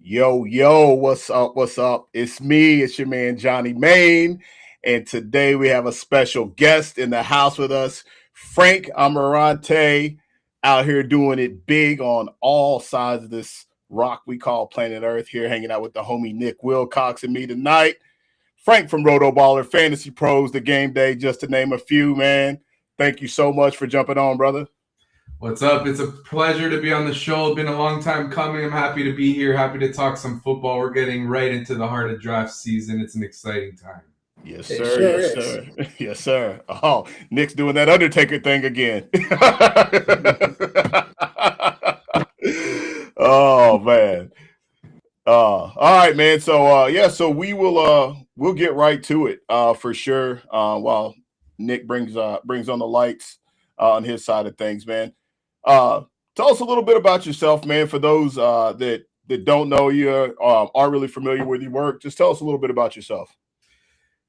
Yo, yo, what's up? What's up? It's me, it's your man Johnny Main. And today we have a special guest in the house with us, Frank Ammirante, out here doing it big on all sides of this rock we call planet Earth, here hanging out with the homie Nick Wilcox and me tonight. Frank from Roto Baller, Fantasy Pros, The Game Day, just to name a few, man. Thank you so much for jumping on, brother. What's up? It's a pleasure to be on the show. It's been a long time coming. I'm happy to be here. Happy to talk some football. We're getting right into the heart of draft season. It's an exciting time. Yes, sir. Yes, sir. Yes, sir. Oh, Nick's doing that Undertaker thing again. Oh man. All right, man. So we will we'll get right to it for sure. While Nick brings on the lights on his side of things, man. Tell us a little bit about yourself, man. For those that don't know you, aren't really familiar with your work, just tell us a little bit about yourself.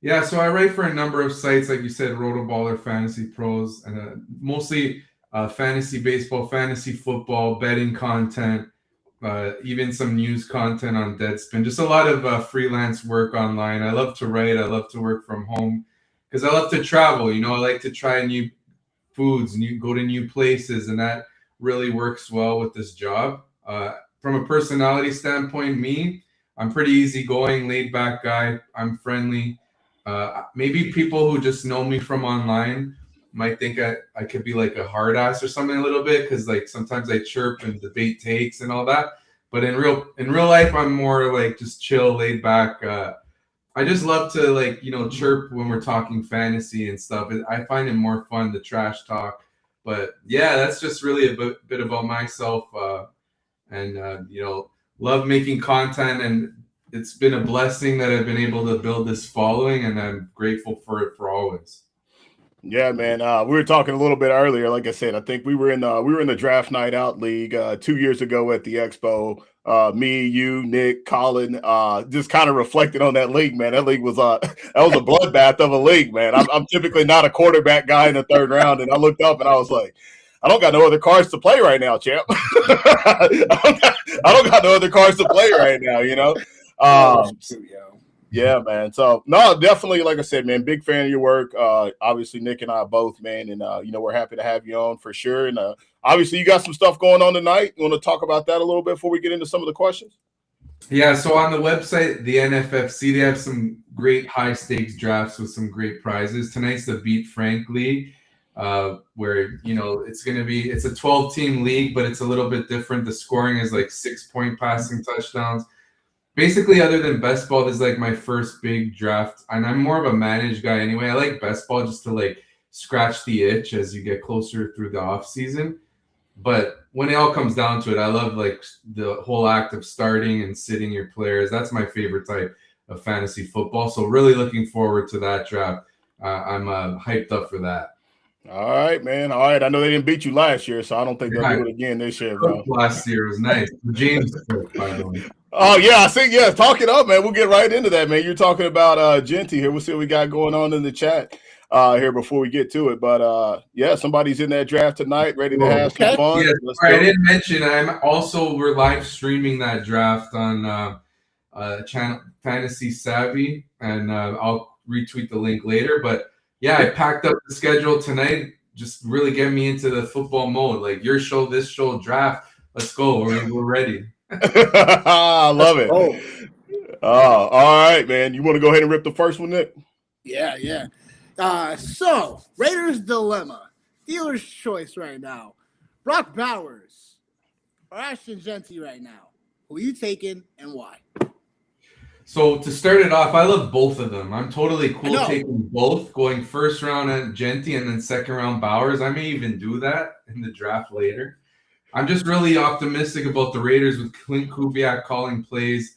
Yeah, so I write for a number of sites, like you said, Roto Baller, Fantasy Pros, and mostly fantasy baseball, fantasy football, betting content, even some news content on Deadspin. Just a lot of freelance work online. I love to write. I love to work from home because I love to travel. You know, I like to try new foods, go to new places, and that really works well with this job. From a personality standpoint, I'm pretty easygoing, laid back guy. I'm friendly. Maybe people who just know me from online might think I could be like a hard ass or something a little bit because like sometimes I chirp and debate takes and all that. But in real life, I'm more like just chill, laid back. I just love to chirp when we're talking fantasy and stuff. I find it more fun to trash talk. But yeah, that's just really a bit about myself. Love making content, and it's been a blessing that I've been able to build this following, and I'm grateful for it for always. Yeah, man. We were talking a little bit earlier. Like I said, I think we were in the draft night out league 2 years ago at the Expo. Me, you, Nick, Colin, just kind of reflected on that league, man. That league was that was a bloodbath of a league, man. I'm typically not a quarterback guy in the third round, and I looked up and I was like, I don't got no other cards to play right now, champ. I don't got no other cards to play right now, you know. Yeah, man. So no, definitely, like I said, man, big fan of your work. Obviously, Nick and I both, man, and we're happy to have you on for sure. And obviously, you got some stuff going on tonight. You want to talk about that a little bit before we get into some of the questions? Yeah, so on the website, the NFFC, they have some great high stakes drafts with some great prizes. Tonight's the Beat Frank League, where it's a 12-team league, but it's a little bit different. The scoring is like 6-point passing touchdowns. Basically, other than best ball, this is like my first big draft, and I'm more of a managed guy anyway. I like best ball just to like scratch the itch as you get closer through the off season. But when it all comes down to it, I love like the whole act of starting and sitting your players. That's my favorite type of fantasy football. So really looking forward to that draft. I'm hyped up for that. All right, man. All right. I know they didn't beat you last year, so I don't think they'll do it again this year, bro. Last year was nice. James, by the way. Oh, yeah, I see. Yeah, talk it up, man. We'll get right into that, man. You're talking about Genty here. We'll see what we got going on in the chat here before we get to it. But, yeah, somebody's in that draft tonight, ready to have some fun. Yeah, I didn't mention we're live streaming that draft on channel Fantasy Savvy, and I'll retweet the link later. But, yeah, I packed up the schedule tonight. Just really get me into the football mode. Like your show, this show, draft. Let's go. We're ready. I love it. All right, man. You want to go ahead and rip the first one, Nick? Yeah. So, Raiders dilemma. Dealer's choice right now. Brock Bowers or Ashton Genty right now. Who are you taking and why? So, to start it off, I love both of them. I'm totally cool taking both, going first round at Genty and then second round Bowers. I may even do that in the draft later. I'm just really optimistic about the Raiders with Clint Kubiak calling plays.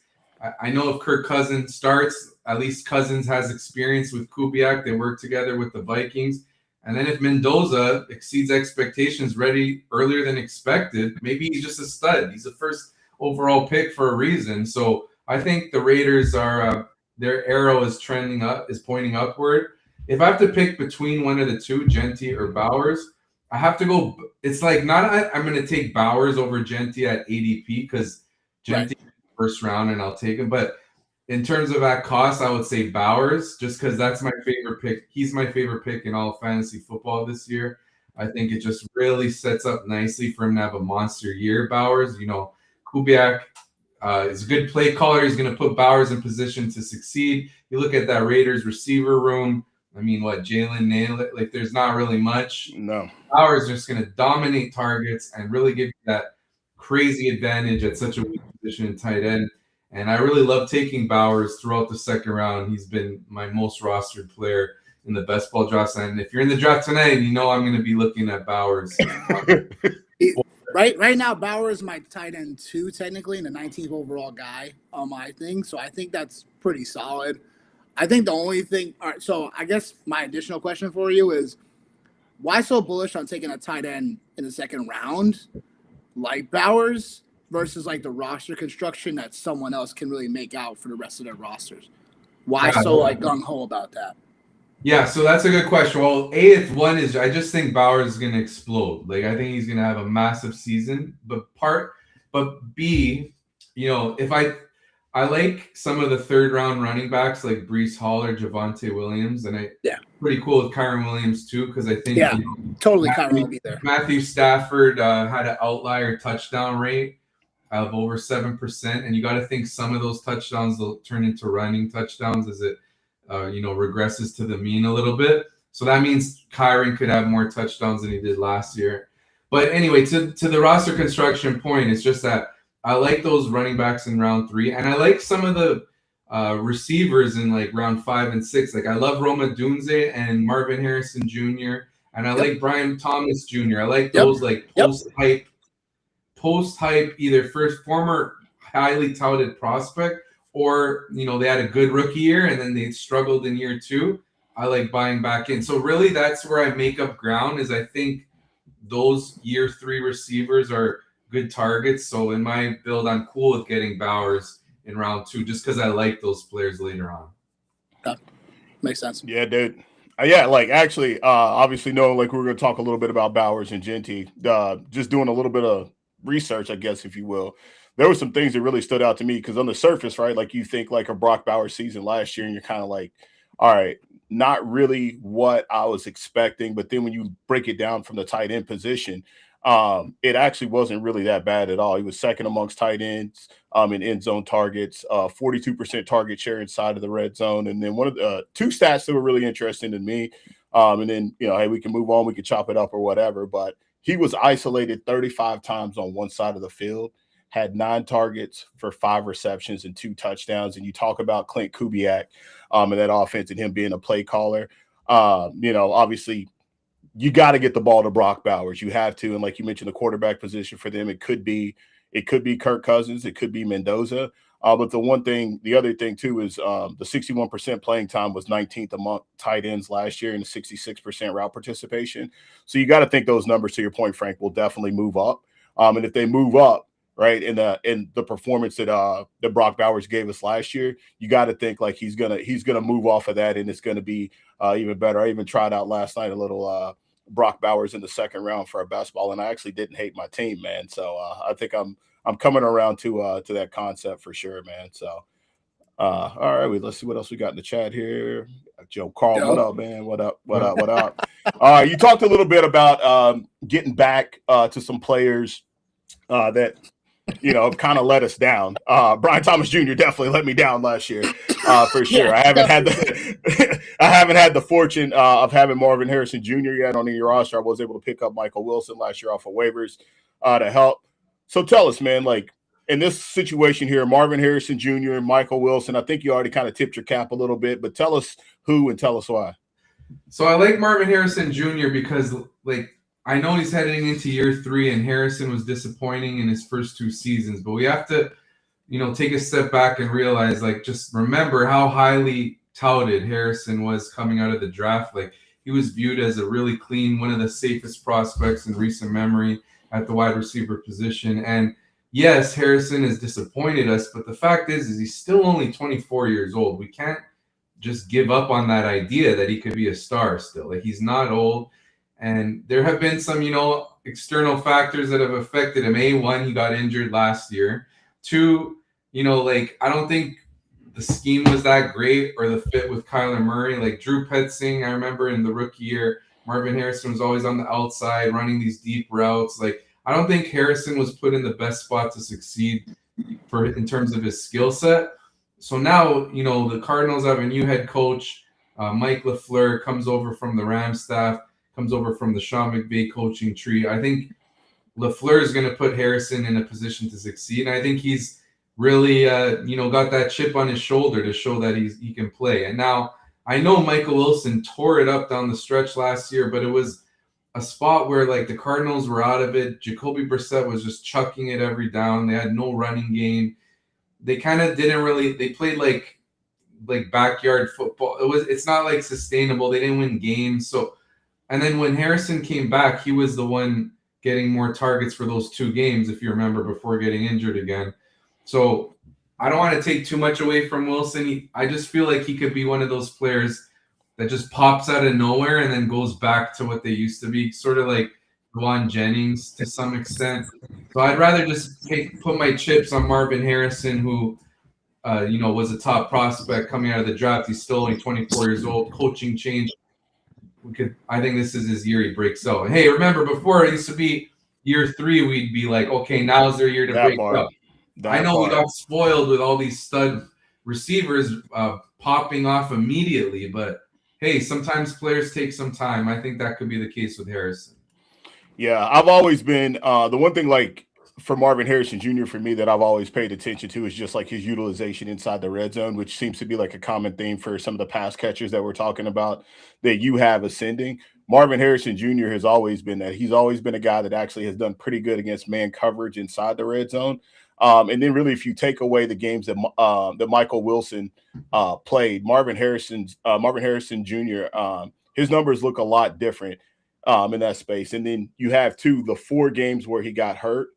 I know if Kirk Cousins starts, at least Cousins has experience with Kubiak. They work together with the Vikings. And then if Mendoza exceeds expectations earlier than expected, maybe he's just a stud. He's the first overall pick for a reason. So I think the Raiders are their arrow is pointing upward. If I have to pick between one of the two, Genty or Bowers, I have to go. It's like I'm going to take Bowers over Genty at ADP because Genty first round, and I'll take him. But in terms of at cost, I would say Bowers, just because that's my favorite pick. He's my favorite pick in all of fantasy football this year. I think it just really sets up nicely for him to have a monster year. Bowers, Kubiak is a good play caller. He's going to put Bowers in position to succeed. You look at that Raiders receiver room. I mean, Jalen Nailor? Like, there's not really much. No. Bowers is just going to dominate targets and really give you that crazy advantage at such a weak position in tight end. And I really love taking Bowers throughout the second round. He's been my most rostered player in the best ball drafts. And if you're in the draft tonight, I'm going to be looking at Bowers. Right now, Bowers is my tight end 2, technically, and the 19th overall guy on my thing. So I think that's pretty solid. I think the only thing – all right, so I guess my additional question for you is, why so bullish on taking a tight end in the second round like Bowers versus like the roster construction that someone else can really make out for the rest of their rosters? Why so like gung-ho about that? Yeah, so that's a good question. Well, one is I just think Bowers is going to explode. Like, I think he's going to have a massive season. But B, if I like some of the third round running backs like Breece Hall or Javonte Williams, and pretty cool with Kyron Williams too, because I think totally Kyron will be there. Matthew Stafford had an outlier touchdown rate of over 7%, and you got to think some of those touchdowns will turn into running touchdowns as it regresses to the mean a little bit. So that means Kyron could have more touchdowns than he did last year. But anyway, to the roster construction point, it's just that I like those running backs in round 3, and I like some of the receivers in like round 5 and 6. Like, I love Roma Dunze and Marvin Harrison Jr., and I like Brian Thomas Jr. I like those post-hype, either former highly touted prospect, or they had a good rookie year and then they struggled in year 2. I like buying back in. So really, that's where I make up ground. Is I think those year 3 receivers are good targets. So in my build, I'm cool with getting Bowers in round 2 just because I like those players later on. Yeah, makes sense. Yeah, dude. Obviously knowing like we're going to talk a little bit about Bowers and Genty, just doing a little bit of research, I guess, if you will. There were some things that really stood out to me because on the surface, right, like you think like a Brock Bowers season last year and you're kind of like, all right, not really what I was expecting. But then when you break it down from the tight end position, it actually wasn't really that bad at all. He was second amongst tight ends in end zone targets, 42% target share inside of the red zone. And then one of the 2 stats that were really interesting to me, and then, hey, we can move on, we can chop it up or whatever, but he was isolated 35 times on one side of the field, had 9 targets for 5 receptions and 2 touchdowns. And you talk about Clint Kubiak and that offense and him being a play caller. Obviously you got to get the ball to Brock Bowers. You have to. And like you mentioned, the quarterback position for them, it could be Kirk Cousins. It could be Mendoza. But the other thing too is the 61% playing time was 19th among tight ends last year and 66% route participation. So you got to think those numbers, to your point, Frank, will definitely move up. And if they move up, right, in the performance that Brock Bowers gave us last year, you got to think like he's gonna move off of that, and it's gonna be even better. I even tried out last night a little Brock Bowers in the second round for a best ball, and I actually didn't hate my team, man. So I think I'm coming around to that concept for sure, man. So all right, let's see what else we got in the chat here. Joe Carl, what up, man? What up? All right, you talked a little bit about getting back to some players that kind of let us down. Brian Thomas Jr. definitely let me down last year, for sure. Yeah, I haven't had the fortune of having Marvin Harrison Jr. yet on your roster. I was able to pick up Michael Wilson last year off of waivers to help. So tell us, man, like in this situation here, Marvin Harrison Jr. and Michael Wilson, I think you already kind of tipped your cap a little bit, but tell us who and tell us why. So I like Marvin Harrison Jr. because I know he's heading into year 3, and Harrison was disappointing in his first 2 seasons, but we have to, take a step back and realize, just remember how highly touted Harrison was coming out of the draft. He was viewed as a really clean, one of the safest prospects in recent memory at the wide receiver position. And yes, Harrison has disappointed us, but the fact is he's still only 24 years old. We can't just give up on that idea that he could be a star still. He's not old. And there have been some, external factors that have affected him. A, 1, he got injured last year. 2, like I don't think the scheme was that great or the fit with Kyler Murray. Like Drew Petzing, I remember in the rookie year, Marvin Harrison was always on the outside running these deep routes. Like I don't think Harrison was put in the best spot to succeed in terms of his skill set. So now, the Cardinals have a new head coach. Mike LaFleur comes over from the Rams staff, comes over from the Sean McVay coaching tree. I think LaFleur is going to put Harrison in a position to succeed. And I think he's really, got that chip on his shoulder to show that he can play. And now I know Michael Wilson tore it up down the stretch last year, but it was a spot where like the Cardinals were out of it. Jacoby Brissett was just chucking it every down. They had no running game. They kind of didn't really. They played like backyard football. It's not like sustainable. They didn't win games. So, and then when Harrison came back, he was the one getting more targets for those 2 games, if you remember, before getting injured again. So I don't want to take too much away from Wilson. I just feel like he could be one of those players that just pops out of nowhere and then goes back to what they used to be, sort of like Juwan Jennings to some extent. So I'd rather just put my chips on Marvin Harrison, who was a top prospect coming out of the draft. He's still only 24 years old. Coaching change. I think this is his year he breaks out. Hey, remember before it used to be year 3, we'd be like, okay, now's their year to break out. I know we got spoiled with all these stud receivers popping off immediately, but hey, sometimes players take some time. I think that could be the case with Harrison. Yeah, I've always been the one thing like for Marvin Harrison Jr. for me that I've always paid attention to is just like his utilization inside the red zone, which seems to be like a common theme for some of the pass catchers that we're talking about that you have ascending. Marvin Harrison Jr. has always been that. He's always been a guy that actually has done pretty good against man coverage inside the red zone. And then really, if you take away the games that Michael Wilson played, Marvin Harrison Jr., his numbers look a lot different in that space. And then you have the 4 games where he got hurt.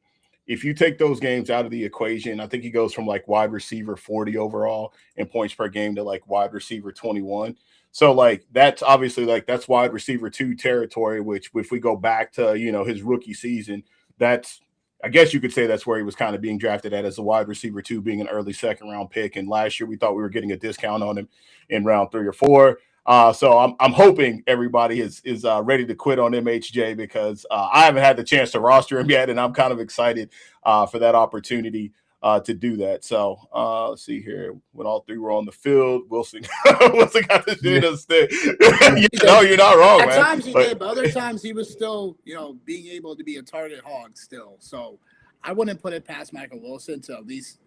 If you take those games out of the equation, I think he goes from like wide receiver 40 overall in points per game to like wide receiver 21. So like that's obviously like that's wide receiver 2 territory, which if we go back to, his rookie season, I guess you could say that's where he was kind of being drafted at as a wide receiver 2, being an early 2nd round pick. And last year we thought we were getting a discount on him in round 3 or 4. So I'm hoping everybody is ready to quit on MHJ because I haven't had the chance to roster him yet, and I'm kind of excited for that opportunity to do that. So let's see here. When all 3 were on the field, Wilson got the shit to stick. No, you're not wrong, man. At times he did, but other times he was still, being able to be a target hog still. So I wouldn't put it past Michael Wilson to at least,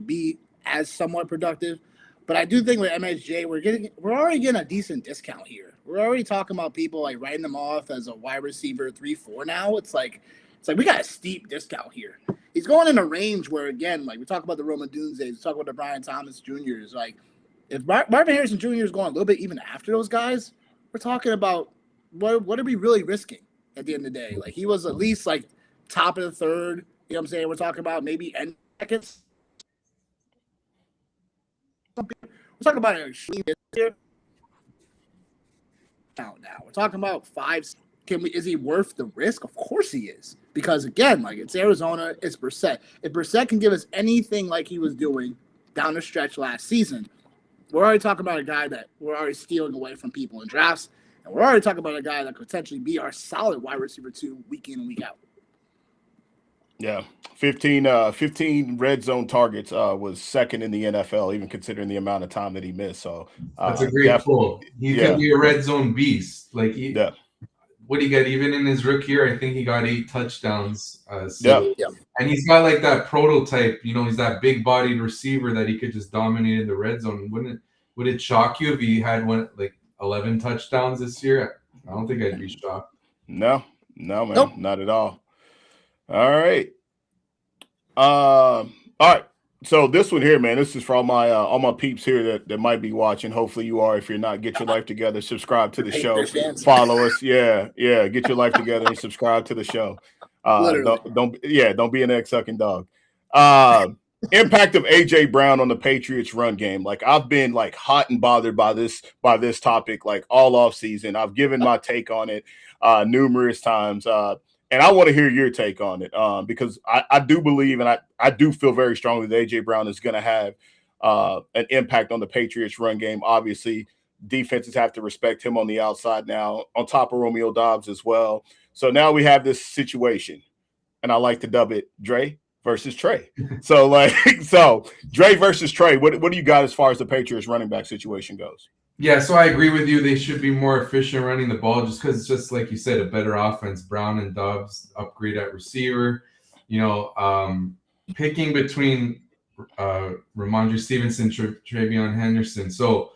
be as somewhat productive. But I do think with MSJ, we're already getting a decent discount here. We're already talking about people like writing them off as a wide receiver 3-4 now. It's like we got a steep discount here. He's going in a range where, again, like we talk about the Rome Odunze, we talk about the Brian Thomas Jr.'s. Like if Marvin Harrison Jr. is going a little bit even after those guys, we're talking about what are we really risking at the end of the day? Like he was at least like top of the 3rd. You know what I'm saying? We're talking about maybe end seconds. We're talking about an extreme here. Now we're talking about 5. Is he worth the risk? Of course he is. Because again, like it's Arizona, it's Brissett. If Brissett can give us anything like he was doing down the stretch last season, we're already talking about a guy that we're already stealing away from people in drafts, and we're already talking about a guy that could potentially be our solid wide receiver 2 week in and week out. Yeah, 15 red zone targets was 2nd in the NFL, even considering the amount of time that he missed. So that's a great pull. He could be a red zone beast. Like what do you get? Even in his rookie year, I think he got 8 touchdowns. And he's got like that prototype. He's that big-bodied receiver that he could just dominate in the red zone. Would it shock you if he had 11 touchdowns this year? I don't think I'd be shocked. No, man, nope. Not at all. All right. All right. So this one here, man, this is for all my peeps here that might be watching. Hopefully you are. If you're not, get your life together. Subscribe to the show. Follow us. Yeah. Get your life together and subscribe to the show. Don't be an egg-sucking dog. Impact of AJ Brown on the Patriots run game. Like I've been like hot and bothered by this topic like all off season. I've given my take on it numerous times. and I want to hear your take on it because I do believe and I do feel very strongly that A.J. Brown is going to have an impact on the Patriots run game. Obviously, defenses have to respect him on the outside now, on top of Romeo Doubs as well. So now we have this situation, and I like to dub it Dre versus Trey. So Dre versus Trey. What do you got as far as the Patriots running back situation goes? Yeah, so I agree with you. They should be more efficient running the ball just because it's just like you said, a better offense. Brown and Doubs upgrade at receiver. Picking between Ramondre Stevenson, Travion Henderson. So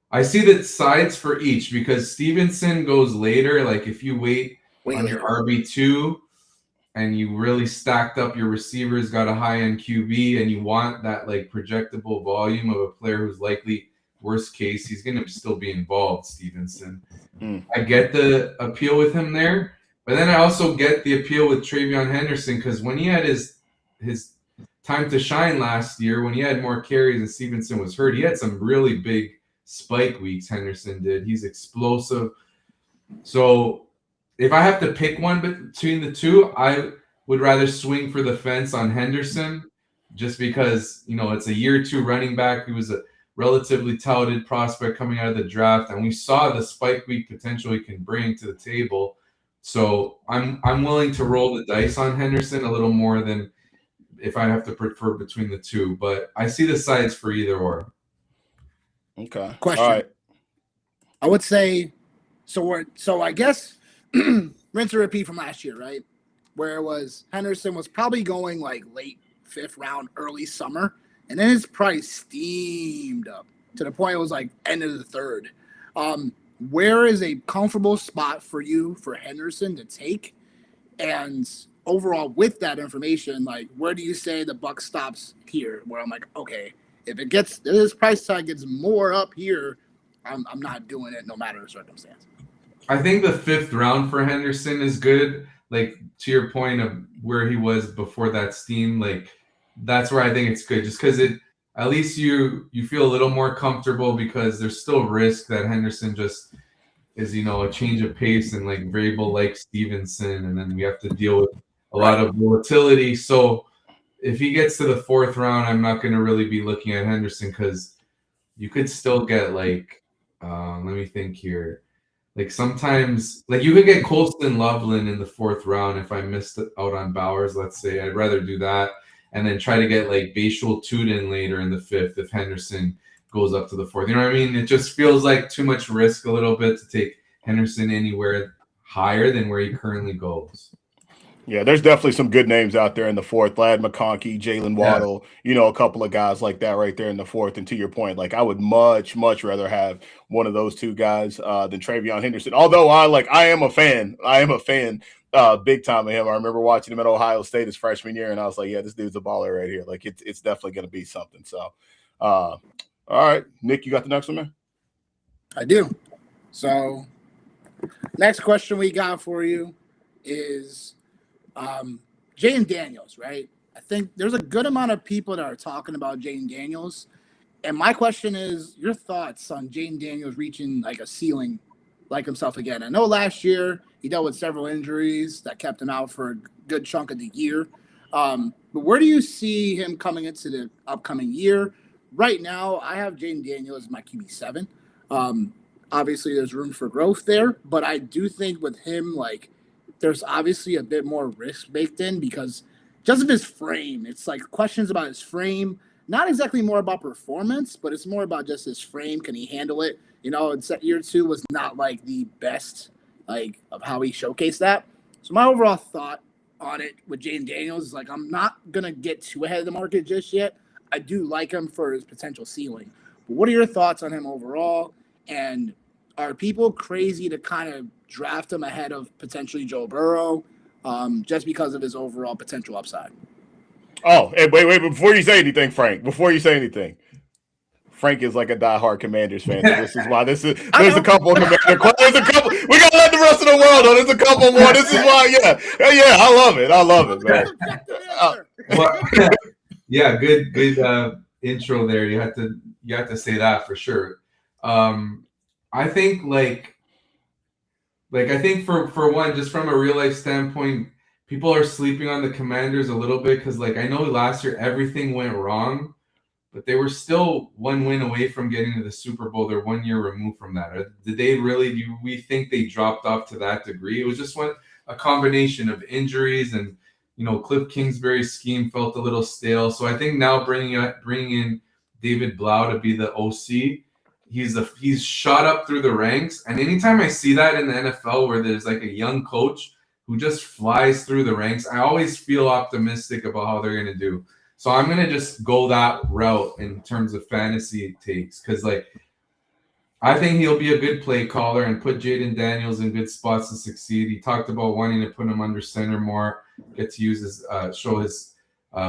I see the sides for each because Stevenson goes later. Like if you wait on your RB2 and you really stacked up your receivers, got a high-end QB, and you want that like projectable volume of a player who's likely, worst case, he's going to still be involved, Stevenson. I get the appeal with him there, but then I also get the appeal with Travion Henderson because when he had his time to shine last year, when he had more carries and Stevenson was hurt, he had some really big spike weeks, Henderson did. He's explosive. So if I have to pick one between the two, I would rather swing for the fence on Henderson just because, it's a year 2 running back. He was a relatively touted prospect coming out of the draft, and we saw the spike week potential he can bring to the table. So I'm willing to roll the dice on Henderson a little more than if I have to prefer between the two, but I see the sides for either or. Okay. Question. All right. I would say, so I guess rinse and repeat from last year, right? Where it was Henderson was probably going like late 5th round, early summer, and then his price steamed up to the point it was like end of the 3rd. Where is a comfortable spot for you for Henderson to take? And overall, with that information, like where do you say the buck stops here? Where I'm like, okay, if this price tag gets more up here, I'm not doing it no matter the circumstance. I think the 5th round for Henderson is good. Like to your point of where he was before that steam, like that's where I think it's good. Just because at least you feel a little more comfortable because there's still risk that Henderson just is, a change of pace and like variable like Stevenson, and then we have to deal with a lot of volatility. So if he gets to the 4th round, I'm not going to really be looking at Henderson because you could still get like, let me think here. Like sometimes, like you could get Colston Loveland in the 4th round if I missed out on Bowers, let's say. I'd rather do that and then try to get like Bashul Tuden later in the 5th if Henderson goes up to the 4th. You know what I mean? It just feels like too much risk a little bit to take Henderson anywhere higher than where he currently goes. Yeah, there's definitely some good names out there in the 4th. Ladd McConkey, Jalen Waddle, a couple of guys like that right there in the 4th. And to your point, like I would much, much rather have one of those two guys than Travion Henderson. Although I am a fan. Big time of him. I remember watching him at Ohio State his freshman year, and I was like, yeah, this dude's a baller right here. Like it's definitely going to be something. So, all right, Nick, you got the next one, man? I do. So, next question we got for you is Jayden Daniels, right? I think there's a good amount of people that are talking about Jayden Daniels. And my question is your thoughts on Jayden Daniels reaching like a ceiling like himself again. I know last year he dealt with several injuries that kept him out for a good chunk of the year. But where do you see him coming into the upcoming year? Right now, I have Jayden Daniels as my QB7. Obviously, there's room for growth there, but I do think with him, like, there's obviously a bit more risk baked in because just of his frame. It's like questions about his frame, not exactly more about performance, but it's more about just his frame. Can he handle it? Year 2 was not like the best, like, of how he showcased that. So my overall thought on it with Jayden Daniels is like, I'm not going to get too ahead of the market just yet. I do like him for his potential ceiling. But what are your thoughts on him overall? And are people crazy to kind of draft him ahead of potentially Joe Burrow just because of his overall potential upside? Oh, hey, wait, before you say anything, Frank, Frank is like a diehard Commanders fan. So this is why there's a couple of Commander. There's a couple. We gotta let the rest of the world know. There's a couple more. This is why. Yeah. I love it, man. Yeah, good intro there. You have to say that for sure. I think like I think for one, just from a real life standpoint, people are sleeping on the Commanders a little bit because, like, I know last year everything went wrong, but they were still one win away from getting to the Super Bowl. They're 1 year removed from that. Did they really? Do we think they dropped off to that degree? It was just a combination of injuries and Cliff Kingsbury's scheme felt a little stale. So I think now bringing in David Blau to be the OC, he's shot up through the ranks. And anytime I see that in the NFL where there's like a young coach who just flies through the ranks, I always feel optimistic about how they're going to do. So I'm going to just go that route in terms of fantasy takes because, like, I think he'll be a good play caller and put Jaden Daniels in good spots to succeed. He talked about wanting to put him under center more, get to use his show his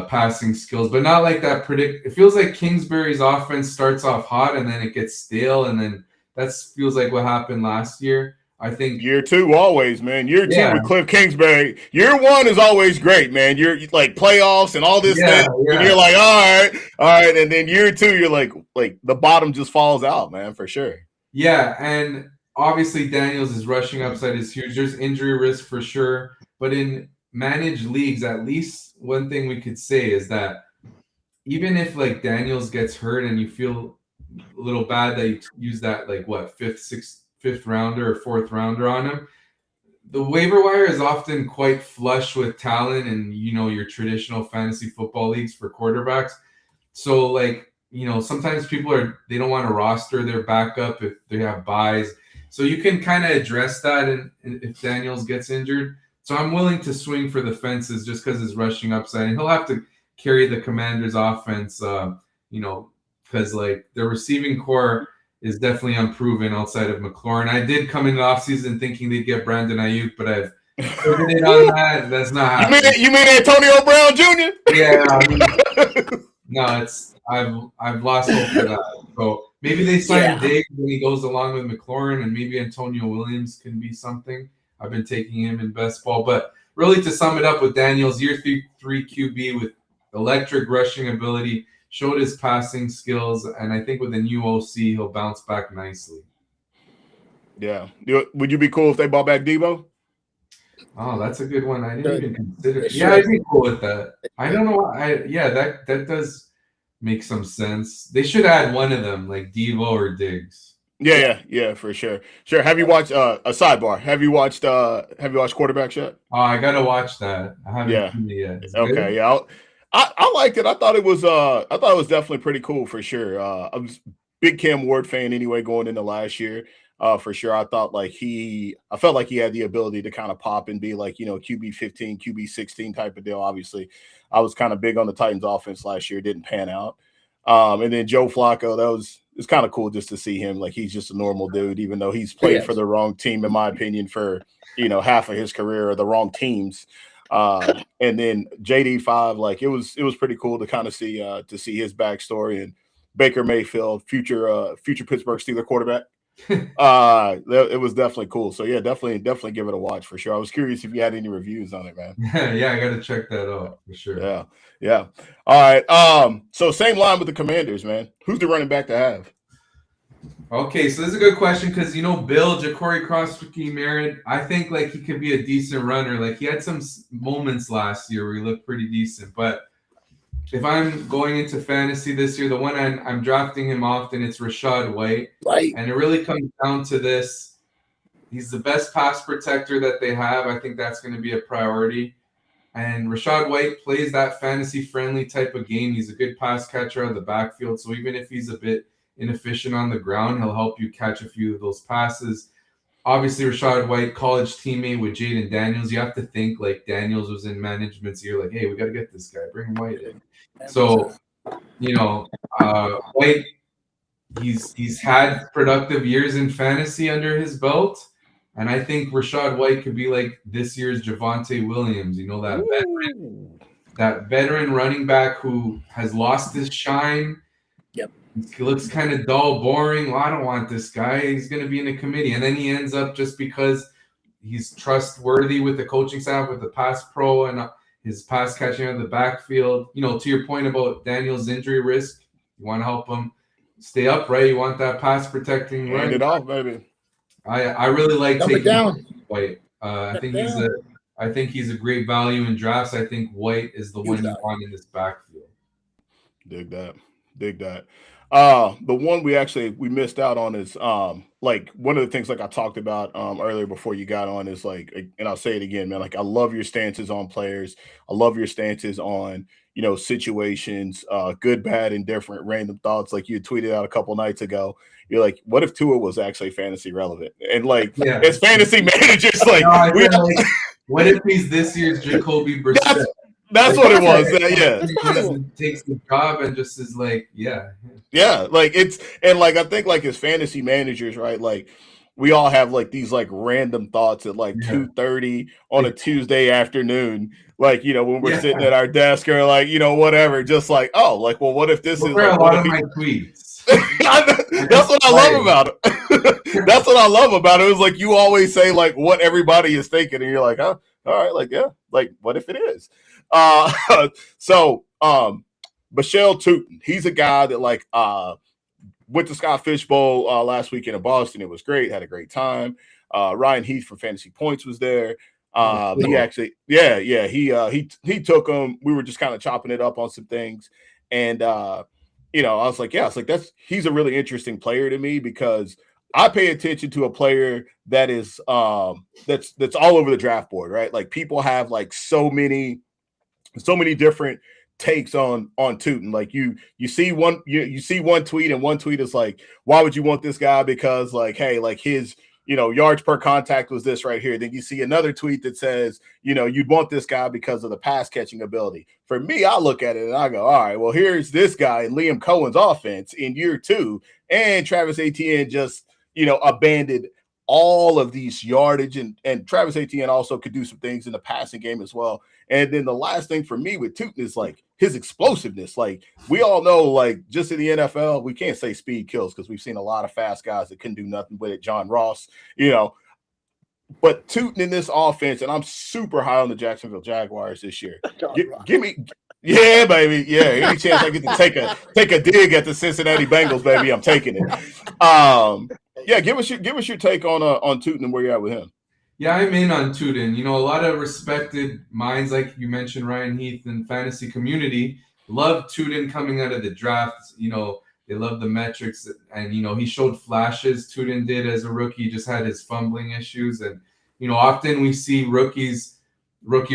passing skills, but not like that It feels like Kingsbury's offense starts off hot and then it gets stale, and then that feels like what happened last year. I think year 2 always, man. Year 2 with Cliff Kingsbury. Year 1 is always great, man. You're like playoffs and all this stuff, and you're like, all right, and then year 2, you're like the bottom just falls out, man, for sure. Yeah, and obviously Daniels' is rushing upside is huge. There's injury risk for sure, but in managed leagues, at least one thing we could say is that even if like Daniels gets hurt and you feel a little bad that you use that like fifth rounder or fourth rounder on him, the waiver wire is often quite flush with talent and your traditional fantasy football leagues for quarterbacks. So like sometimes they don't want to roster their backup if they have buys. So you can kind of address that and if Daniels gets injured. So I'm willing to swing for the fences just because his rushing upside, and he'll have to carry the Commanders' offense, because like their receiving core is definitely unproven outside of McLaurin. I did come in the offseason thinking they'd get Brandon Ayuk, but I've pivoted on that. That's not happening. You mean Antonio Brown Jr.? Yeah. No, I've lost hope for that. So maybe they sign Diggs when he goes along with McLaurin, and maybe Antonio Williams can be something. I've been taking him in best ball. But really, to sum it up with Daniels, year 3 QB with electric rushing ability, showed his passing skills, and I think with a new OC, he'll bounce back nicely. Yeah. Would you be cool if they brought back Debo? Oh, that's a good one. I didn't even consider it. Yeah, I'd be cool with that. I don't know why. That does make some sense. They should add one of them, like Devo or Diggs. Yeah, for sure. Sure. Have you watched a sidebar? Have you watched Quarterback yet? Oh, I gotta watch that. I haven't seen it yet. Okay, yeah. I liked it. I thought it was definitely pretty cool for sure. I was a big Cam Ward fan anyway going into last year. For sure. I felt like he had the ability to kind of pop and be like, QB 15, QB 16 type of deal. Obviously, I was kind of big on the Titans offense last year. It didn't pan out. And then Joe Flacco, it's kind of cool just to see him. Like, he's just a normal dude, even though he's played for the wrong team, in my opinion, for, half of his career, or the wrong teams. And then JD5, like it was pretty cool to kind of see his backstory, and Baker Mayfield, future Pittsburgh Steelers quarterback. It was definitely cool. So yeah, definitely give it a watch for sure. I was curious if you had any reviews on it, man. Yeah, I gotta check that out for sure. Yeah. All right. So same line with the Commanders, man. Who's the running back to have? Okay, so this is a good question because Bill Ja'Cory Cross-Rookie married. I think like he could be a decent runner. Like he had some moments last year where he looked pretty decent. But if I'm going into fantasy this year, the one I'm drafting him often, it's Rachaad White. Right. And it really comes down to this. He's the best pass protector that they have. I think that's going to be a priority. And Rachaad White plays that fantasy-friendly type of game. He's a good pass catcher out of the backfield. So even if he's a bit inefficient on the ground, he'll help you catch a few of those passes. Obviously, Rachaad White, college teammate with Jaden Daniels. You have to think like Daniels was in management's ear, like, hey, we got to get this guy, bring White in. So, White, he's had productive years in fantasy under his belt. And I think Rachaad White could be like this year's Javonte Williams, that veteran running back who has lost his shine. Yep. He looks kind of dull, boring. Well, I don't want this guy. He's going to be in a committee. And then he ends up, just because he's trustworthy with the coaching staff, with the pass pro and his pass catching out of the backfield. To your point about Daniel's injury risk, you want to help him stay upright. You want that pass protecting run. Hand it off, baby. I really like taking White. I think he's I think he's a great value in drafts. I think White is the one you want in this backfield. Dig that. Dig that. The one we missed out on is like one of the things like I talked about earlier before you got on is like, and I'll say it again, man, like I love your stances on players. I love your stances on, you know, situations, good, bad, indifferent, random thoughts. Like you tweeted out a couple nights ago. You're like, what if Tua was actually fantasy relevant? And like as fantasy managers, like, what if he's this year's Jacoby Brissett? That's what it was. Yeah. Takes the job and just is like, like it's, and like I think like as fantasy managers, right? Like we all have like these like random thoughts at like 2:30 on a Tuesday afternoon. Like, you know, when we're sitting at our desk or like, you know, whatever, just like, oh, like, well, what if this is like a lot of my tweets? That's what I love about it. That's what I love about it. It was like you always say like what everybody is thinking, and you're like, oh, all right, like, yeah, like what if it is? So Michelle Tootin, he's a guy that like went to Scott Fishbowl last weekend in Boston. It was great, had a great time. Ryan Heath from Fantasy Points was there. He actually, he took him. We were just kind of chopping it up on some things, and you know, I was like, he's a really interesting player to me because I pay attention to a player that is that's all over the draft board, right? Like people have like so many different takes on Tootin. Like you see one you see one tweet, and one tweet is like, why would you want this guy? Because like, hey, like his, you know, yards per contact was this right here. Then you see another tweet that says, you know, you'd want this guy because of the pass catching ability. For me, I look at it and I go, all right, well, here's this guy in Liam Cohen's offense in year 2, and Travis Etienne just, you know, abandoned all of these yardage, and Travis Etienne also could do some things in the passing game as well. And then the last thing for me with Tootin is like his explosiveness. Like we all know, like just in the NFL, we can't say speed kills because we've seen a lot of fast guys that couldn't do nothing with it. John Ross, you know, but Tootin in this offense, and I'm super high on the Jacksonville Jaguars this year. Give me, yeah, baby, yeah. Any chance I get to take a dig at the Cincinnati Bengals, baby, I'm taking it. Yeah, give us your take on Tootin and where you're at with him. Yeah, I'm in on Tootin. You know, a lot of respected minds, like you mentioned, Ryan Heath and fantasy community, love Tootin coming out of the draft. You know, they love the metrics, and you know, he showed flashes. Tootin did as a rookie, he just had his fumbling issues, and you know, often we see rookie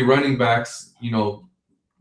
running backs, you know,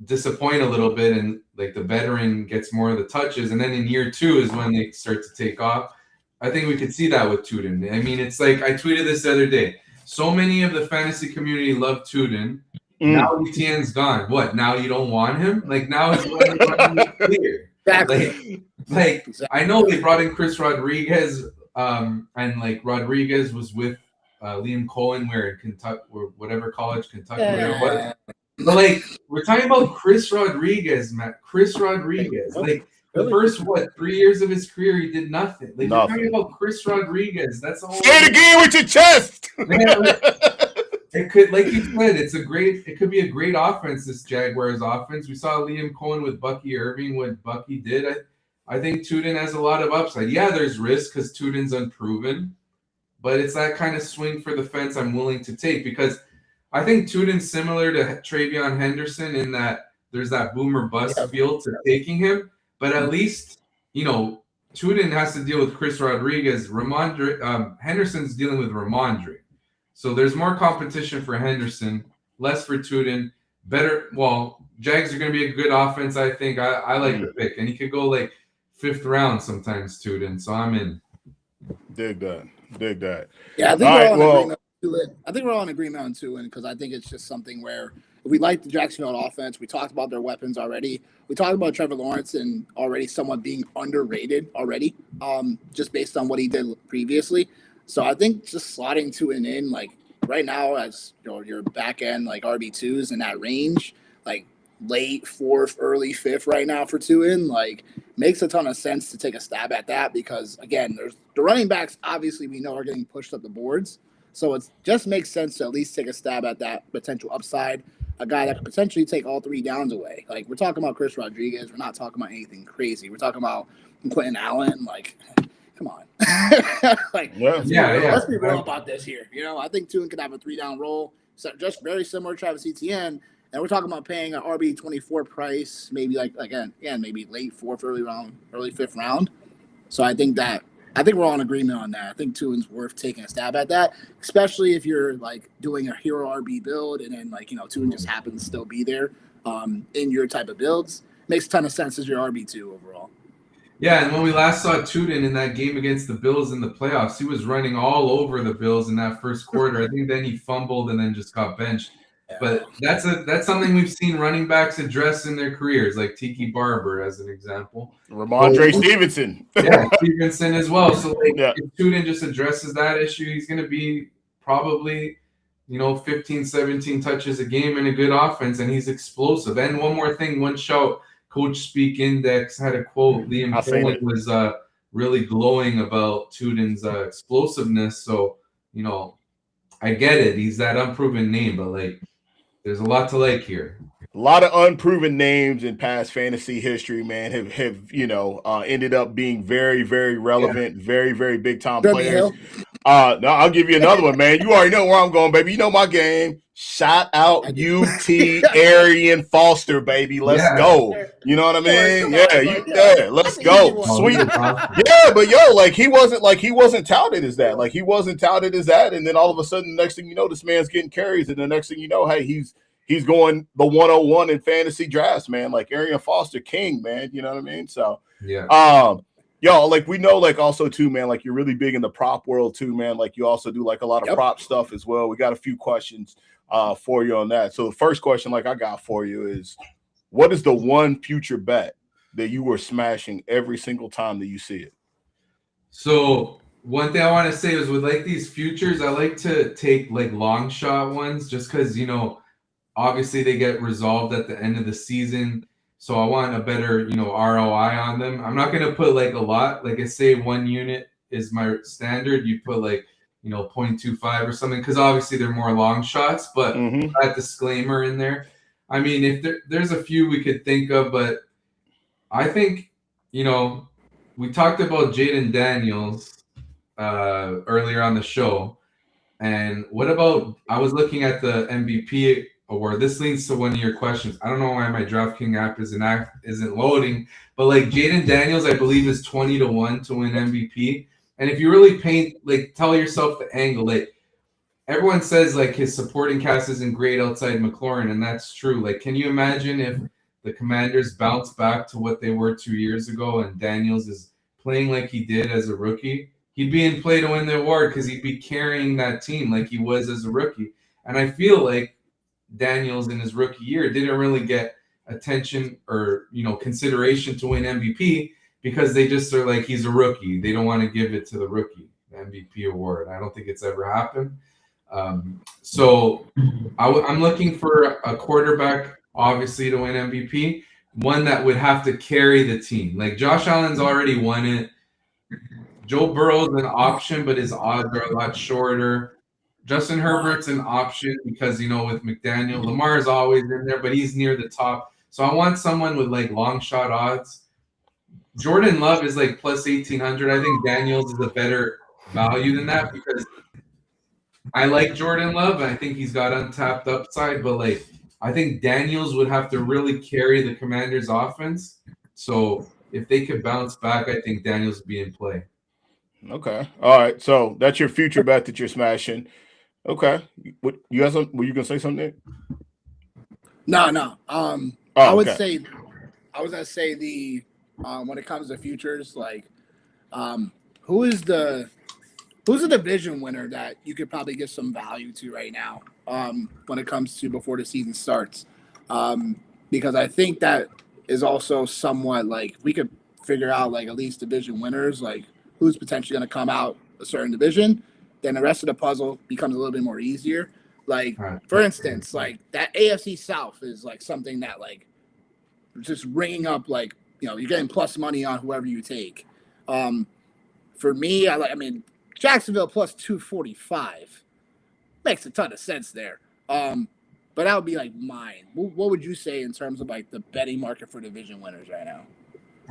disappoint a little bit, and like the veteran gets more of the touches, and then in year 2 is when they start to take off. I think we could see that with Tootin. I mean, it's like I tweeted this the other day. So many of the fantasy community love Tootin. Now Etienne's gone. What? Now you don't want him? Like now it's clear. Exactly. Like I know they brought in Chris Rodriguez, and like Rodriguez was with Liam Cohen, where in Kentucky, or whatever college, Kentucky, whatever it was. But like we're talking about Chris Rodriguez, Matt. Chris Rodriguez, like. The first 3 years of his career, he did nothing. Like you're talking about Chris Rodriguez. That's all. Say it again with your chest. It could, like you said, it could be a great offense. This Jaguars offense. We saw Liam Cohen with Bucky Irving. What Bucky did, I think Tootin has a lot of upside. Yeah, there's risk because Tootin's unproven, but it's that kind of swing for the fence I'm willing to take because I think Tootin's similar to Travion Henderson in that there's that boomer bust feel to taking him. But at least, you know, Tootin has to deal with Chris Rodriguez. Henderson's dealing with Ramondre. So there's more competition for Henderson, less for Tootin. Better, well, Jags are going to be a good offense, I think. I like the pick. And he could go like 5th round sometimes, Tootin. So I'm in. Dig that. Yeah, I think we're all in agreement on Tootin because I think it's just something where we like the Jacksonville offense. We talked about their weapons already. We talked about Trevor Lawrence and already somewhat being underrated already, just based on what he did previously. So I think just slotting Tootin in like right now as your back end like RB2s in that range, like late 4th, early 5th right now for Tootin, like makes a ton of sense to take a stab at that because again, there's the running backs obviously we know are getting pushed up the boards. So it just makes sense to at least take a stab at that potential upside. A guy that could potentially take all 3 downs away. Like, we're talking about Chris Rodriguez. We're not talking about anything crazy. We're talking about Quentin Allen. Like, come on. Let's be real about this here. You know, I think Tootin could have a 3-down role, just very similar to Travis Etienne, and we're talking about paying an RB24 price, maybe maybe late fourth, early fifth round. So I think we're all in agreement on that. I think Tuin's worth taking a stab at that, especially if you're like doing a hero RB build and then Tuin just happens to still be there in your type of builds. Makes a ton of sense as your RB2 overall. Yeah, and when we last saw Tudor in that game against the Bills in the playoffs, he was running all over the Bills in that first quarter. I think then he fumbled and then just got benched. But that's something we've seen running backs address in their careers, like Tiki Barber as an example. Ramondre Stevenson. Yeah, Stevenson as well. So if Tudor just addresses that issue, he's going to be probably 15, 17 touches a game in a good offense, and he's explosive. And one more thing, one shout. Coach Speak Index had a quote. Liam Cohen was really glowing about Tudor's explosiveness. So, I get it. He's that unproven name, but there's a lot to like here. A lot of unproven names in past fantasy history, man, have ended up being very, very relevant, very, very big time players. No, I'll give you another one, man. You already know where I'm going, baby. You know my game. Shout out UT Arian Foster, baby. Let's go. You know what I mean? Let's go. Sweet. Yeah, but he wasn't touted as that. He wasn't touted as that. And then all of a sudden, the next thing you know, this man's getting carries. And the next thing you know, hey, he's going the 101 in fantasy drafts, man. Arian Foster King, man. You know what I mean? So yeah. We know, also too, man, you're really big in the prop world too, man. You also do a lot of prop stuff as well. We got a few questions for you on that. So the first question, I got for you is, what is the one future bet that you were smashing every single time that you see it? So one thing I want to say is with these futures, I like to take long shot ones just because, obviously they get resolved at the end of the season. So I want a better, ROI on them. I'm not going to put a lot. I say 1 unit is my standard. You put 0.25 or something, because obviously they're more long shots, but that disclaimer in there. I mean, if there's a few we could think of, but I think, we talked about Jaden Daniels earlier on the show. And what about, I was looking at the MVP award. This leads to one of your questions. I don't know why my DraftKings app isn't loading, but Jaden Daniels, I believe, is 20-1 to win MVP. And if you really tell yourself the angle, everyone says his supporting cast isn't great outside McLaurin, and that's true. Can you imagine if the Commanders bounce back to what they were 2 years ago and Daniels is playing like he did as a rookie? He'd be in play to win the award because he'd be carrying that team like he was as a rookie. And I feel Daniels in his rookie year didn't really get attention or consideration to win MVP because they just are he's a rookie. They don't want to give it to the rookie, the MVP award. I don't think it's ever happened. So I'm looking for a quarterback, obviously, to win MVP, one that would have to carry the team. Josh Allen's already won it. Joe Burrow's an option, but his odds are a lot shorter. Justin Herbert's an option because, with McDaniel, Lamar's always in there, but he's near the top. So I want someone with long shot odds. Jordan Love is plus 1,800. I think Daniels is a better value than that because I like Jordan Love. And I think he's got untapped upside, but I think Daniels would have to really carry the Commanders' offense. So if they could bounce back, I think Daniels would be in play. Okay. All right. So that's your future bet that you're smashing. Okay. What you guys? Were you gonna say something? No. I was gonna say the when it comes to futures, who's the division winner that you could probably get some value to right now when it comes to before the season starts, because I think that is also somewhat we could figure out at least division winners, who's potentially going to come out a certain division. Then the rest of the puzzle becomes a little bit more easier. For instance, that AFC South is something that just ringing up you're getting plus money on whoever you take. For me, I mean Jacksonville plus 245 makes a ton of sense there. But that would be mine. What would you say in terms of the betting market for division winners right now?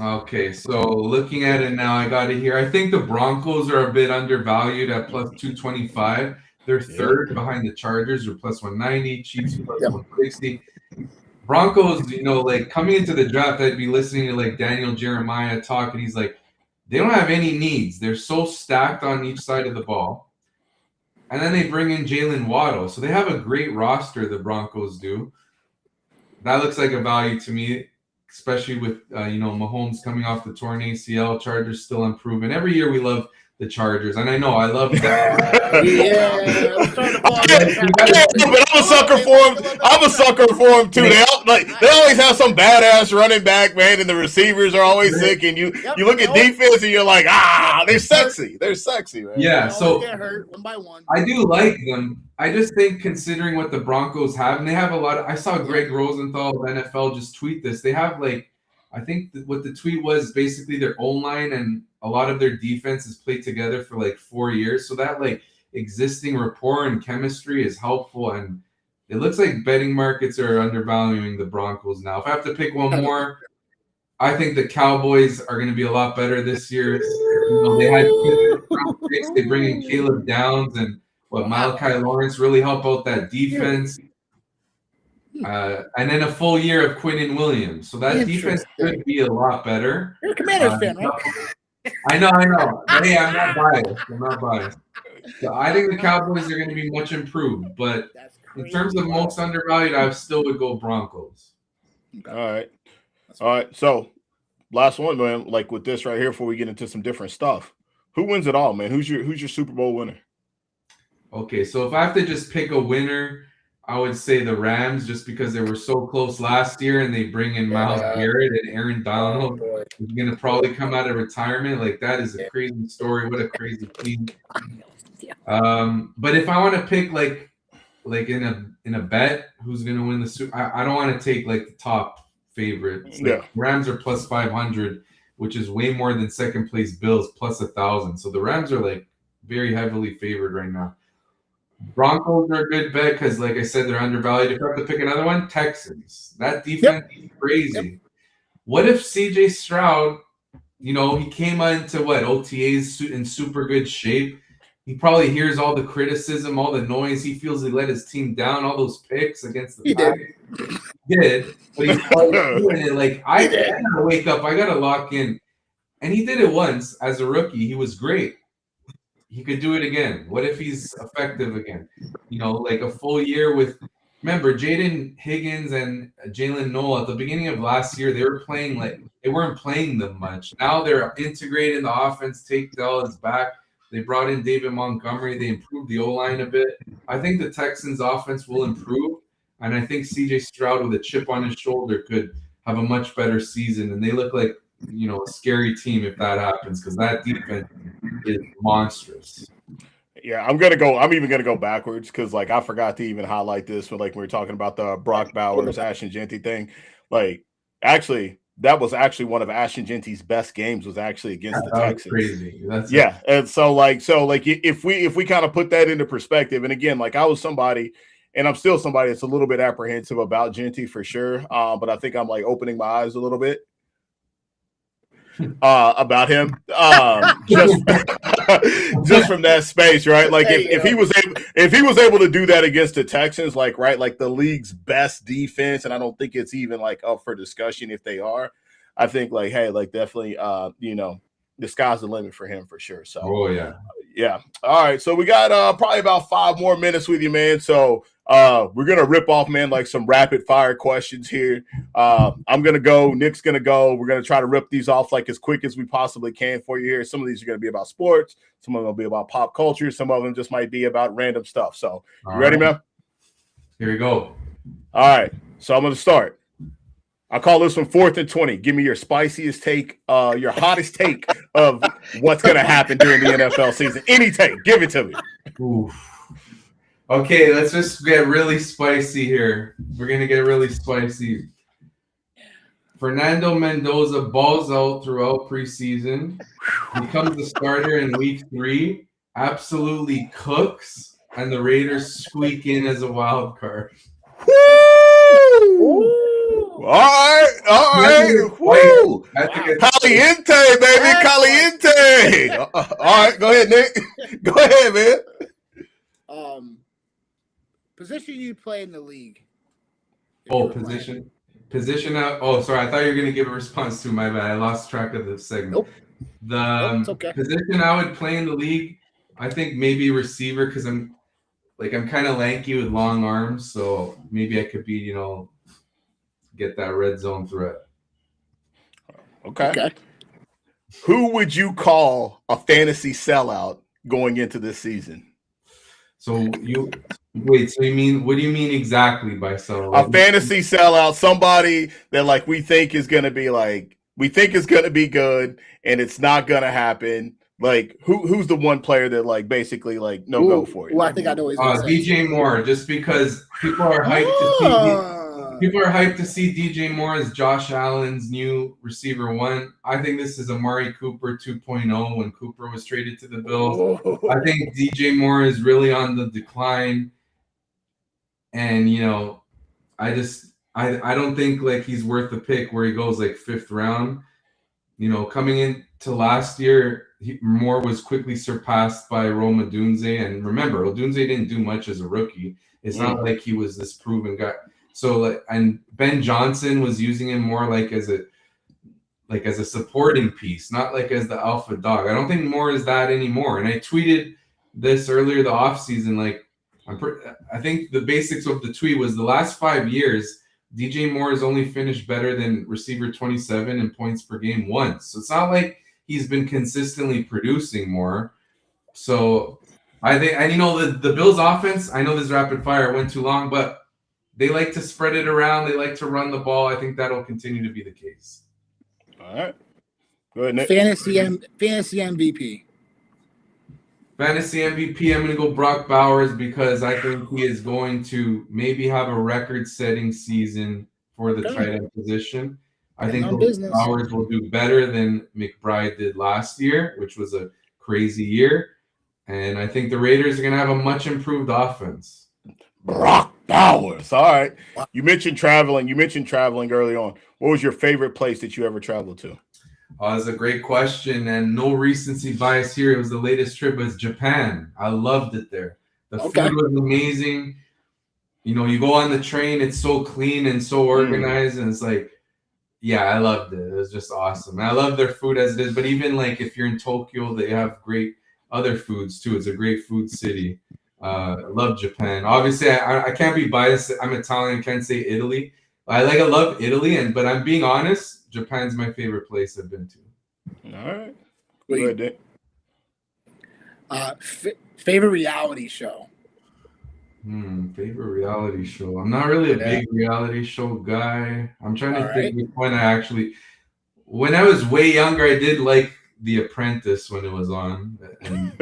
Okay, so looking at it now, I got it here. I think the Broncos are a bit undervalued at plus 225. They're third behind the Chargers, or plus 190. Chiefs plus Yep. 160. Broncos, like coming into the draft, I'd be listening to like Daniel Jeremiah talk, and he's like, they don't have any needs. They're so stacked on each side of the ball. And then they bring in Jalen Waddle. So they have a great roster, the Broncos do. That looks like a value to me, especially with, Mahomes coming off the torn ACL, Chargers still unproven. Every year we love the Chargers. And I know I love that. Yeah, I'm starting to fall but I'm a sucker for him. I'm a sucker for him too. They always have some badass running back, man, and the receivers are always sick. And you look at defense and you're like, they're sexy. They're sexy, man. Yeah, so get hurt one by one. I do like them. I just think considering what the Broncos have, and they have a lot of, I saw Greg Rosenthal of NFL just tweet this. They have I think what the tweet was basically their O-line and a lot of their defense is played together for 4 years. So that existing rapport and chemistry is helpful. And it looks like betting markets are undervaluing the Broncos now. If I have to pick one more, I think the Cowboys are going to be a lot better this year. They had they bring in Caleb Downs and Malachi Lawrence really help out that defense. And then a full year of Quinnen Williams. So that defense could be a lot better. You're a Commanders fan, right? I know. Hey, I'm not biased. So I think the Cowboys are going to be much improved. But in terms of most undervalued, I still would go Broncos. All right. So last one, man, with this right here before we get into some different stuff. Who wins it all, man? Who's your Super Bowl winner? Okay, so if I have to just pick a winner, I would say the Rams, just because they were so close last year, and they bring in Myles Garrett and Aaron Donald, who's going to probably come out of retirement. That is a crazy story. What a crazy team. But if I want to pick in a bet who's going to win the Super, I don't want to take the top favorites. Rams are plus 500, which is way more than second place Bills plus 1,000. So the Rams are very heavily favored right now. Broncos are a good bet because, like I said, they're undervalued. If I have to pick another one, Texans. That defense is crazy. Yep. What if CJ Stroud, he came into OTAs in super good shape. He probably hears all the criticism, all the noise. He feels he let his team down, all those picks against the Packers. He did. But he's probably doing it I gotta wake up. I gotta lock in. And he did it once as a rookie. He was great. He could do it again. What if he's effective again? A full year with. Remember, Jaden Higgins and Jalen Noel at the beginning of last year, they were playing they weren't playing them much. Now they're integrated in the offense. Tate Dell is back. They brought in David Montgomery. They improved the O-line a bit. I think the Texans' offense will improve, and I think C.J. Stroud with a chip on his shoulder could have a much better season. And they look like a scary team if that happens, because that defense is monstrous. Yeah, I'm even gonna go backwards because I forgot to even highlight this when we were talking about the Brock Bowers, Ashton Genty thing. Actually, that was actually one of Ashton Genty's best games was actually against the Texans. Crazy. And so if we kind of put that into perspective, and again, I was somebody, and I'm still somebody that's a little bit apprehensive about Genty for sure. But I think I'm opening my eyes a little bit about him, just from that space, right? If he was able to do that against the Texans, the league's best defense, and I don't think it's even up for discussion if they are. I think definitely, the sky's the limit for him for sure. So, yeah. All right, so we got probably about 5 more minutes with you, man. So we're gonna rip off, man, some rapid fire questions here. I'm gonna go, Nick's gonna go. We're gonna try to rip these off as quick as we possibly can for you here. Some of these are gonna be about sports, some of them will be about pop culture, some of them just might be about random stuff. So you ready, man? Here we go. All right, so I'm gonna start. I call this one 4th and 20. Give me your spiciest take, your hottest take of what's gonna happen during the NFL season. Any take, give it to me. Oof. Okay, let's just get really spicy here. We're going to get really spicy. Fernando Mendoza balls out throughout preseason. Becomes the starter in week 3. Absolutely cooks. And the Raiders squeak in as a wild card. Woo! All right. Woo! Caliente, baby. Caliente. All right, go ahead, Nick. Go ahead, man. position you play in the league. Oh, position out. Oh, sorry. I thought you were going to give a response to my bad. I lost track of the segment. Nope. The It's okay. position I would play in the league, I think maybe receiver because I'm kind of lanky with long arms, so maybe I could be, get that red zone threat. Okay. Who would you call a fantasy sellout going into this season? So what do you mean exactly by sellout? A fantasy sellout, somebody that we think is going to be good and it's not going to happen. Like who's the one player that basically no go for you? Well, I think I know he's going to say. DJ Moore, just because people are hyped to see. People are hyped to see DJ Moore as Josh Allen's new receiver one. I think this is Amari Cooper 2.0 when Cooper was traded to the Bills. I think DJ Moore is really on the decline. And, I don't think he's worth the pick where he goes 5th round. Coming into last year, Moore was quickly surpassed by Rome Odunze. And remember, Odunze didn't do much as a rookie. It's not like he was this proven guy. So and Ben Johnson was using him more as a supporting piece, not as the alpha dog. I don't think Moore is that anymore. And I tweeted this earlier the offseason. I think the basics of the tweet was the last 5 years, DJ Moore has only finished better than receiver 27 in points per game once. So it's not like he's been consistently producing more. So I think, and the Bills offense, I know this rapid fire went too long, but they like to spread it around. They like to run the ball. I think that'll continue to be the case. All right. Go ahead, Nick. Fantasy MVP. Fantasy MVP, I'm going to go Brock Bowers because I think he is going to maybe have a record-setting season for the tight end position. I think Bowers will do better than McBride did last year, which was a crazy year. And I think the Raiders are going to have a much improved offense. Brock Bowers. All right. You mentioned traveling early on. What was your favorite place that you ever traveled to? That's a great question, and no recency bias here. It was the latest trip was Japan. I loved it there. The food was amazing. You go on the train, it's so clean and so organized, and it's I loved it. It was just awesome. And I love their food as it is, but even if you're in Tokyo, they have great other foods too. It's a great food city. I love Japan. Obviously, I can't be biased. I'm Italian. I can't say Italy. I love Italy, but I'm being honest. Japan's my favorite place I've been to. All right. Go ahead, Dick. Favorite reality show? Favorite reality show. I'm not really a big reality show guy. I'm trying to think which one when I was way younger, I did like The Apprentice when it was on. And,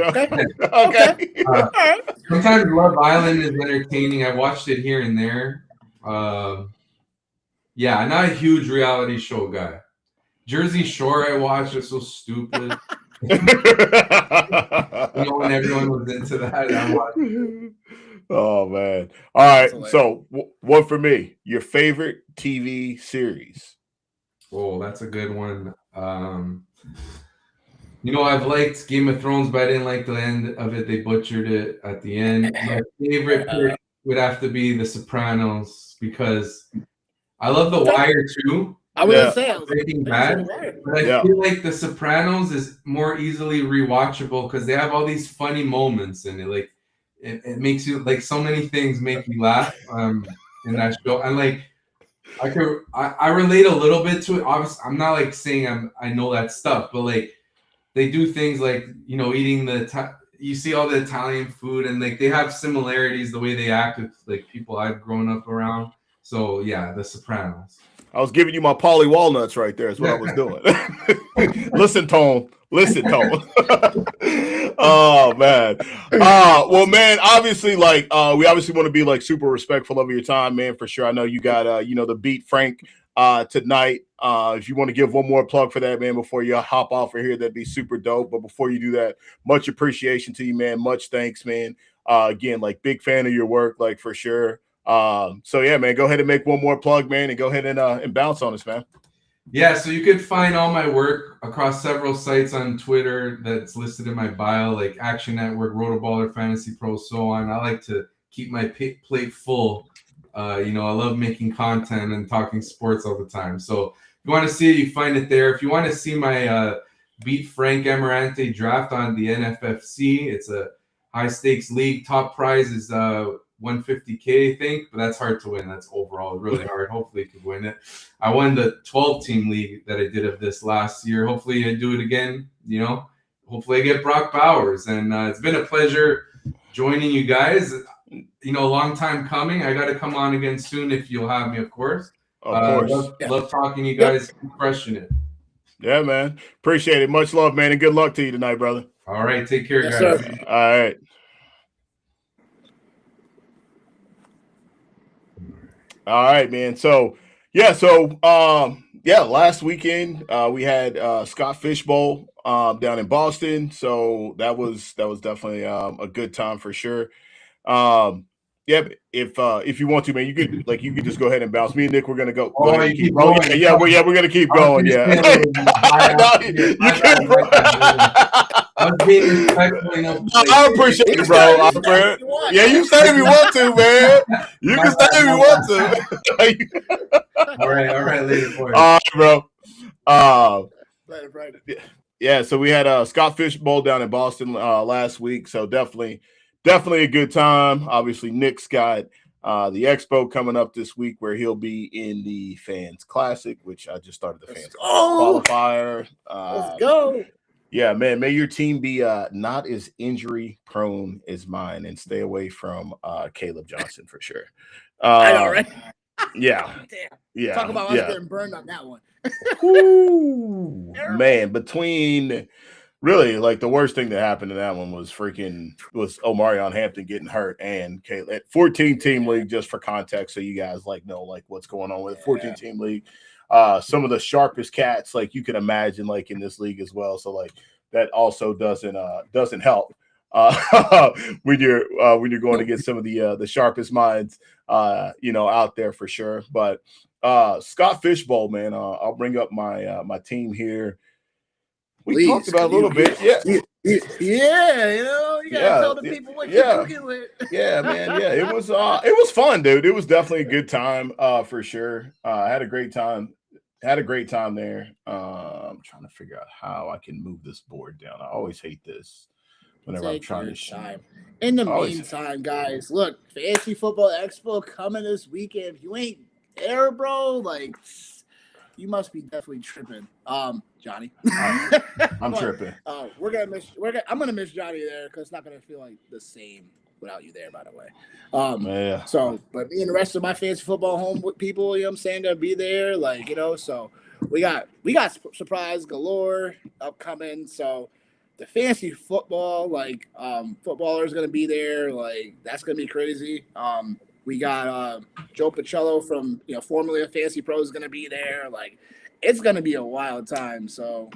sometimes Love Island is entertaining. I watched it here and there. I'm not a huge reality show guy. Jersey Shore I watched. It's so stupid. When everyone was into that, I watched it. Oh, man. All right. So one for me. Your favorite TV series? Oh, that's a good one. I've liked Game of Thrones, but I didn't like the end of it. They butchered it at the end. My favorite pick would have to be The Sopranos because I love The Wire too. I would say Breaking Bad, but I feel like The Sopranos is more easily rewatchable because they have all these funny moments in it. It makes you so many things make you laugh in that show. And I relate a little bit to it. Obviously, I'm not saying I know that stuff, but they do things eating you see all the Italian food and they have similarities the way they act with people I've grown up around. So The Sopranos. I was giving you my Polly Walnuts right there. Is what I was doing. Listen, Tone. Oh man. Well, man. Obviously, we obviously want to be super respectful of your time, man. For sure. I know you got the Beat Frank tonight. If you want to give one more plug for that, man, before you hop off of here, that'd be super dope. But before you do that, much appreciation to you, man. Much thanks, man. Again, big fan of your work, for sure. So yeah, man, go ahead and make one more plug, man, and go ahead and bounce on us, man. Yeah, so you could find all my work across several sites on Twitter that's listed in my bio, like Action Network, Rotoballer, Fantasy Pro, so on. I like to keep my plate full. I love making content and talking sports all the time. So if you want to see it, you find it there. If you want to see my Beat Frank Ammirante draft on the NFFC, it's a high stakes league. Top prize is 150K, I think, but that's hard to win. That's overall really hard. Hopefully, you could win it. I won the 12-team league that I did of this last year. Hopefully, I do it again. Hopefully, I get Brock Bowers, and it's been a pleasure joining you guys. A long time coming. I got to come on again soon if you'll have me, of course. Of course. Love talking to you guys. Keep crushing it. Yeah, man. Appreciate it. Much love, man, and good luck to you tonight, brother. All right. Take care, Yes, guys. sir. All right. All right, man. So last weekend we had Scott Fish Bowl down in Boston. So that was definitely a good time for sure. If you want to, man, you could just go ahead and bounce. Me and Nick, we're gonna go. Oh, go ahead you keep going. going. Yeah, we're gonna keep going. Yeah. I was being respectful enough. I appreciate it, bro. Yeah, you say if you want to, man. You can say if you want to. All right, later, boys. All right, bro. Right. Yeah, so we had Scott Fish Bowl down in Boston last week. So definitely a good time. Obviously, Nick's got the expo coming up this week where he'll be in the Fans Classic, which I just started the Fans Qualifier. Let's go. Yeah, man, may your team be not as injury prone as mine and stay away from Caleb Johnson for sure. I know, right? Yeah. Damn. Yeah. Talk about us getting burned on that one. Ooh, man, between really like the worst thing that happened in that one was Omarion Hampton getting hurt and Caleb. 14-team league, just for context, so you guys know what's going on with it. 14-team league. Some of the sharpest cats you can imagine in this league as well. So that also doesn't help when you're going to get some of the sharpest minds out there for sure. But Scott Fish Bowl, man, I'll bring up my team here. We talked about a little bit. Yeah, you gotta tell the people what you're cooking with. Yeah, man. Yeah, it was fun, dude. It was definitely a good time for sure. Had a great time. Had a great time there. I'm trying to figure out how I can move this board down. I always hate this whenever I'm trying to time. In the meantime, guys, look, Fantasy Football Expo coming this weekend. If you ain't there, bro, you must be definitely tripping. Johnny. I'm tripping. I'm gonna miss Johnny there because it's not gonna feel like the same without you there, by the way. Yeah. So, but me and the rest of my fantasy football home people, I'm saying, gonna be there, so we got surprise galore upcoming. So the fantasy football, footballers gonna be there, that's gonna be crazy. We got Joe Pacello from formerly of Fantasy Pros is gonna be there. It's gonna be a wild time. So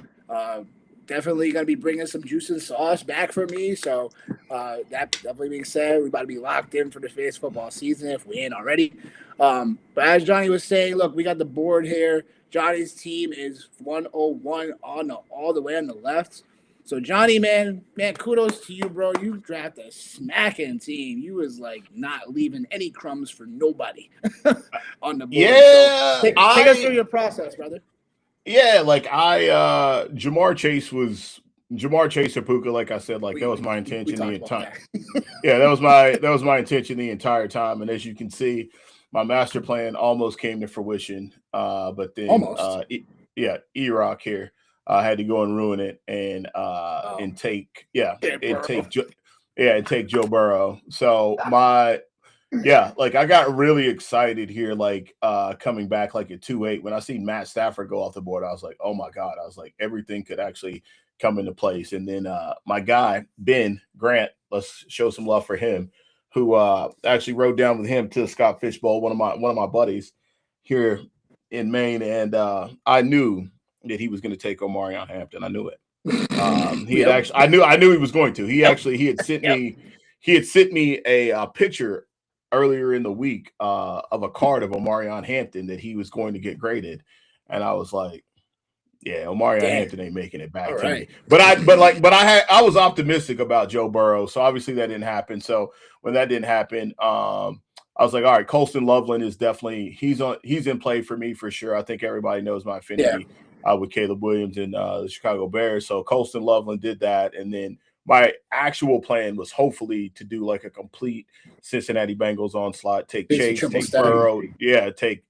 definitely gonna be bringing some juice and sauce back for me. So that definitely being said, we about to be locked in for the fantasy football season if we ain't already. But as Johnny was saying, look, we got the board here. Johnny's team is 101 all the way on the left. So Johnny, man, kudos to you, bro. You drafted a smacking team. You was not leaving any crumbs for nobody on the board. Yeah, so take us through your process, brother. Yeah, Jamar Chase or Puka, like I said, that was my intention the entire. Yeah, that was my intention the entire time, and as you can see, my master plan almost came to fruition. But then E-Rock here had to go and ruin it and take Joe Burrow. So I got really excited here, coming back at 2-8. When I see Matt Stafford go off the board, I was like, oh my God. I was like, everything could actually come into place. And then my guy, Ben Grant, let's show some love for him, who actually rode down with him to the Scott Fish Bowl, one of my buddies here in Maine. And I knew that he was going to take Omarion Hampton. I knew it. I knew he was going to. He had sent me a picture earlier in the week of a card of Omarion Hampton that he was going to get graded. and I was like, yeah, Omarion Damn. Hampton ain't making it back All to right. me. But I was optimistic about Joe Burrow, so obviously that didn't happen. So when that didn't happen, I was like, all right, Colston Loveland is definitely he's in play for me for sure. I think everybody knows my affinity with Caleb Williams and the Chicago Bears. So Colston Loveland did that, and then my actual plan was hopefully to do like a complete Cincinnati Bengals onslaught, take Chase, take Burrow, take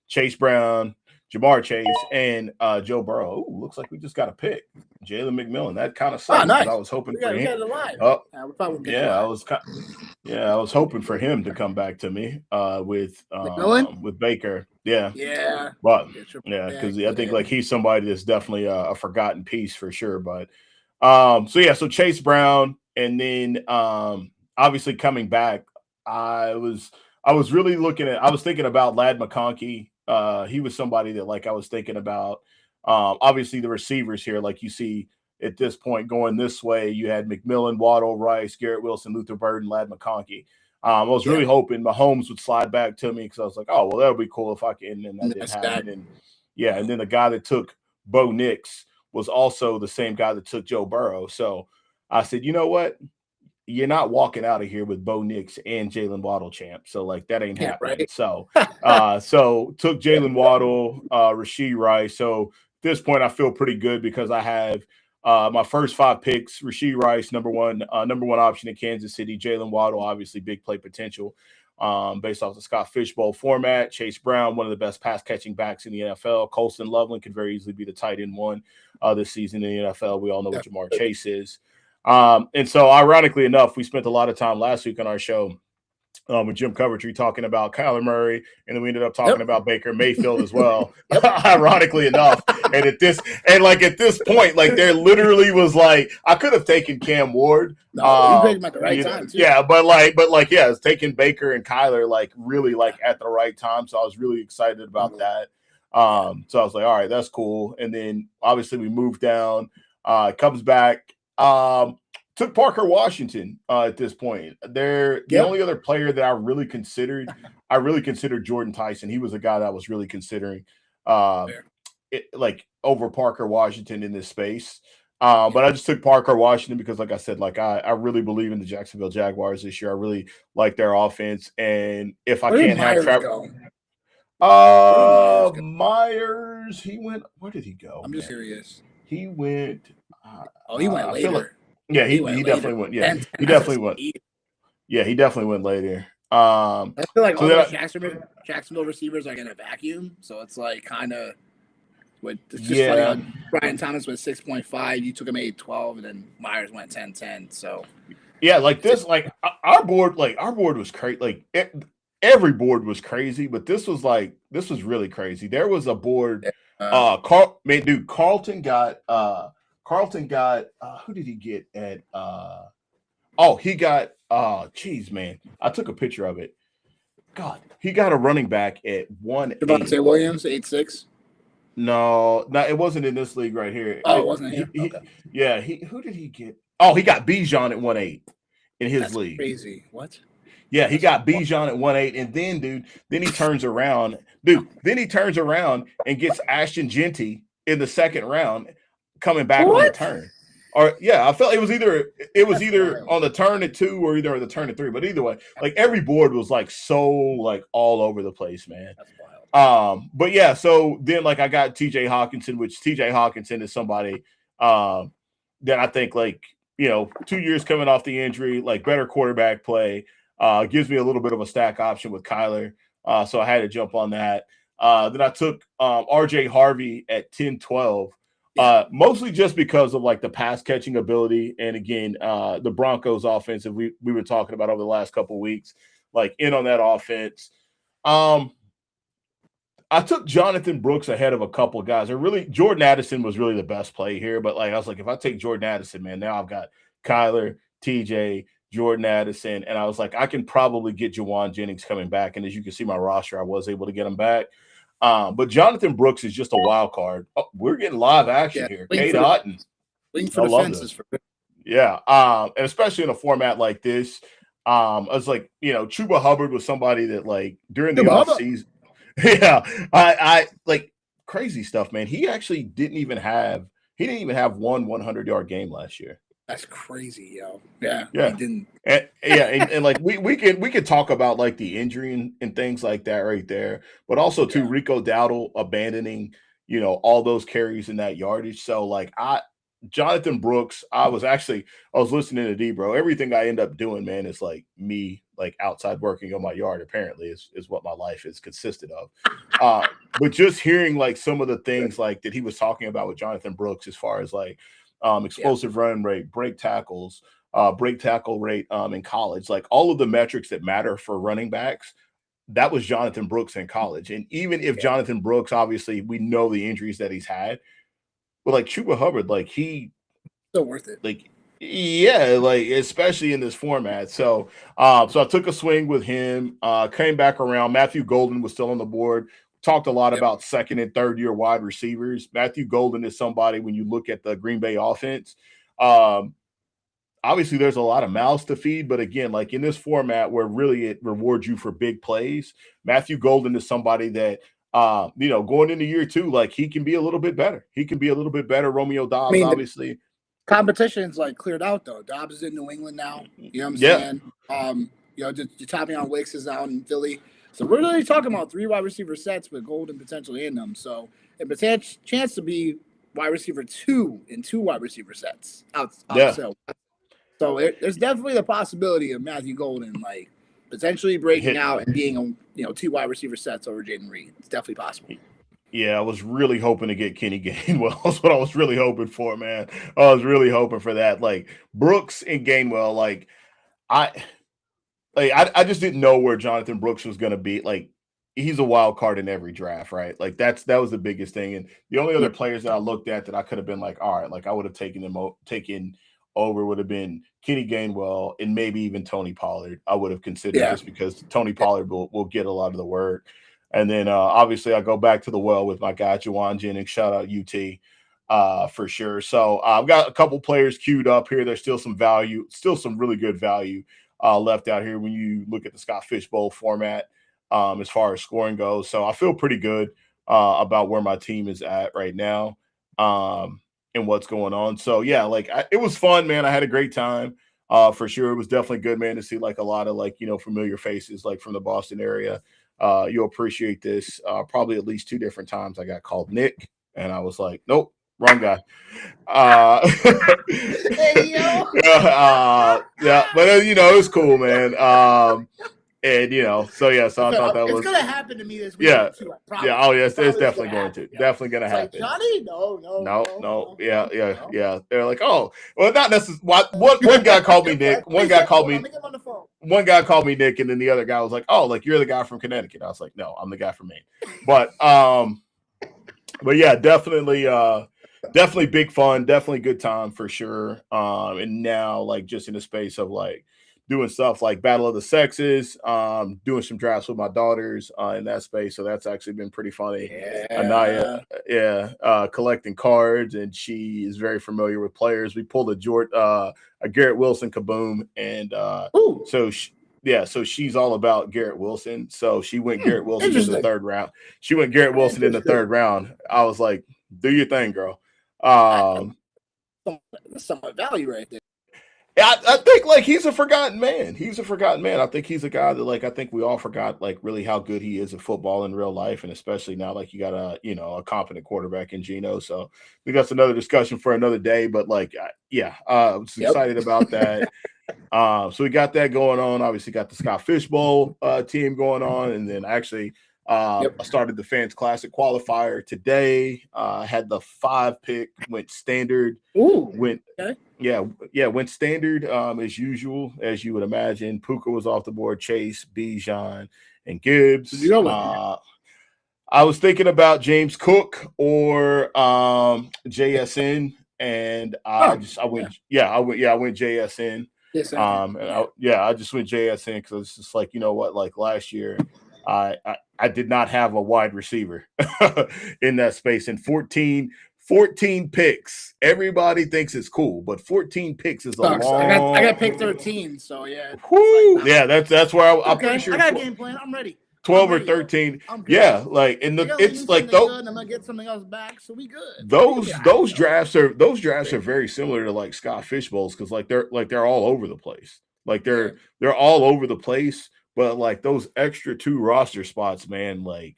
Chase Brown, Jamar Chase, and Joe Burrow. Ooh, looks like we just got a pick. Jalen McMillan. That kind of sucks. Nice. I was hoping for him. We got it live. I was hoping for him to come back to me with Baker. Yeah. But because I think like he's somebody that's definitely a forgotten piece for sure. But so Chase Brown, and then obviously coming back, I was really I was thinking about Ladd McConkey. He was somebody that like I was thinking about. Obviously the receivers here, like you see at this point going this way, you had McMillan, Waddle, Rice, Garrett Wilson, Luther Burden, Ladd McConkey. I was really hoping Mahomes would slide back to me because I was like, oh well, that would be cool if I can. And that didn't happen. And then the guy that took Bo Nix was also the same guy that took Joe Burrow. So I said, you know what? You're not walking out of here with Bo Nix and Jalen Waddle, champ. So like that ain't happening. Right. So took Jalen Waddle, Rashee Rice. So at this point, I feel pretty good because I have my first 5 picks: Rashee Rice, number one option in Kansas City; Jalen Waddle, obviously big play potential based off the Scott Fishbowl format; Chase Brown, one of the best pass catching backs in the NFL; Colston Loveland could very easily be the tight end one this season in the NFL. We all know what Jamar Chase is. And so ironically enough, we spent a lot of time last week on our show with Jim Coventry talking about Kyler Murray, and then we ended up talking about Baker Mayfield as well. Ironically enough, and at this point, like there literally was like I could have taken Cam Ward. No, you picked him at the right time too. Yeah, it's taking Baker and Kyler like really like at the right time. So I was really excited about that. So I was like, all right, that's cool. And then obviously we moved down. Comes back. Took Parker Washington at this point. The only other player that I really considered Jordan Tyson. He was a guy that I was really considering over Parker Washington in this space. But I just took Parker Washington because, like I said, like I really believe in the Jacksonville Jaguars this year. I really like their offense. And if I can't have Trevor Myers, he went, where did he go? I'm just curious. He went he went later. He definitely went. Yeah, he definitely went. Yeah, he definitely went later. I feel like all those Jacksonville receivers are gonna vacuum, so it's like kind of. It's just funny how Brian Thomas went 6.5. You took him 8.12, and then Myers went 10.10. So yeah, like this, like our board was crazy. Like every board was crazy, but this was really crazy. There was a board. Carlton got who did he get at he got geez, man. I took a picture of it. God, he got a running back at 1.8. Devontae Williams, 8.6. No, it wasn't in this league right here. Oh, it wasn't here. Okay. Who did he get? Oh, he got Bijan at 1.8 in his league. Crazy. What? Yeah, he got Bijan at 1.8, and then he turns around. And gets Ashton Genty in the second round, coming back on the turn. Or I felt it was either on the turn at 2 or either on the turn at 3. But either way, like every board was like so like all over the place, man. That's wild. But yeah, so then like I got TJ Hawkinson, which TJ Hawkinson is somebody that I think 2 years coming off the injury, like better quarterback play, gives me a little bit of a stack option with Kyler. So I had to jump on that. Then I took RJ Harvey at 10-12. Mostly just because of like the pass catching ability. And again, the Broncos offense we were talking about over the last couple of weeks, like in on that offense. I took Jonathan Brooks ahead of a couple of guys. Jordan Addison was really the best play here, but like I was like, if I take Jordan Addison, man, now I've got Kyler, TJ, Jordan Addison, and I was like, I can probably get Jawan Jennings coming back. And as you can see my roster, I was able to get him back. But Jonathan Brooks is just a wild card. Oh, we're getting live action here. Kate Otten. Waiting for the fences. Yeah. And especially in a format like this, I was like, Chuba Hubbard was somebody that like during the offseason. Yeah. I like crazy stuff, man. He actually didn't even have one 100-yard game last year. That's crazy, yo. Yeah, Yeah. he didn't. And like we could talk about like the injury and things like that right there, but also too Rico Dowdle abandoning, all those carries in that yardage. So like Jonathan Brooks, I was listening to D, bro. Everything I end up doing, man, is like me like outside working on my yard, apparently is what my life is consisted of. But just hearing like some of the things like that he was talking about with Jonathan Brooks as far as like explosive run rate, break tackle rate in college, like all of the metrics that matter for running backs, that was Jonathan Brooks in college. And even if Jonathan Brooks, obviously we know the injuries that he's had, but like Chuba Hubbard, like he still worth it. Like, yeah, like especially in this format. So I took a swing with him, came back around. Matthew Golden was still on the board. Talked a lot about second and third year wide receivers. Matthew Golden is somebody, when you look at the Green Bay offense, obviously there's a lot of mouths to feed, but again, like in this format where really it rewards you for big plays, Matthew Golden is somebody that, going into year 2, like he can be a little bit better. Romeo Dobbs, obviously. Competition's like cleared out though. Dobbs is in New England now. You know what I'm saying? You're topping on Wicks is out in Philly. So we're really talking about 3 wide receiver sets with Golden potentially in them. So a chance to be wide receiver 2 in 2 wide receiver sets out. So there's definitely the possibility of Matthew Golden like potentially breaking out and being 2 wide receiver sets over Jaden Reed. It's definitely possible. Yeah, I was really hoping to get Kenny Gainwell. That's what I was really hoping for, man. I was really hoping for that. Like Brooks and Gainwell, like I just didn't know where Jonathan Brooks was going to be. Like he's a wild card in every draft, right? Like that was the biggest thing. And the only other players that I looked at that I could have been like, all right, like I would have taken over would have been Kenny Gainwell and maybe even Tony Pollard. I would have considered just because Tony Pollard will get a lot of the work. And then obviously I go back to the well with my guy Juwan Jennings. Shout out UT for sure. So I've got a couple players queued up here. There's still some value, still some really good value left out here when you look at the Scott Fishbowl format as far as scoring goes. So I feel pretty good about where my team is at right now and what's going on. So yeah, like it was fun, man. I had a great time for sure. It was definitely good, man, to see like a lot of like, familiar faces like from the Boston area. You'll appreciate this. Probably at least 2 different times I got called Nick and I was like, nope, wrong guy. Hey, yo. Yeah, but it was cool, man. And so I thought that was gonna happen to me this week. Yeah, too, yeah. Oh yes, it's definitely going to. Definitely gonna happen. Like, Johnny, no. Yeah. They're like, oh, well, not necessarily. One guy called me Nick. One guy called me. One guy called me Nick, and then the other guy was like, oh, like you're the guy from Connecticut. I was like, no, I'm the guy from Maine. But yeah, definitely big fun, definitely good time for sure. And now like just in the space of like doing stuff like Battle of the Sexes, doing some drafts with my daughters in that space. So that's actually been pretty funny. Anaya, collecting cards, and she is very familiar with players. We pulled a Garrett Wilson kaboom, and so she's all about Garrett Wilson. So she went Garrett Wilson in the 3rd round. She went Garrett Wilson in the 3rd round. I was like, do your thing, girl. Somewhat value right there. I think like he's a forgotten man. I think he's a guy that like I think we all forgot like really how good he is at football in real life, and especially now like you got a competent quarterback in Geno. So I think that's another discussion for another day. But like I was excited about that. So we got that going on. Obviously got the Scott Fishbowl team going on, and then actually I started the Fans Classic qualifier today. Had the 5 pick, went standard. Went standard as usual, as you would imagine. Puka was off the board, Chase, Bijan, and Gibbs. I was thinking about James Cook or JSN, and I went JSN. I just went JSN because it's just like, like last year I did not have a wide receiver in that space, and 14 picks. Everybody thinks it's cool, but 14 picks is a long. I got pick 13, so yeah. That's where I'm pretty sure. I got a game plan. I'm ready. 12 I'm or ready, yo. 13. I'm good. Yeah, like and They're gonna leave it's me like something good, and I'm gonna get something else back, so we good. We gonna be all right, those yo. drafts are very similar to like Scott Fish Bowls because they're all over the place. Like Yeah. they're all over the place, but like those extra 2 roster spots, man, like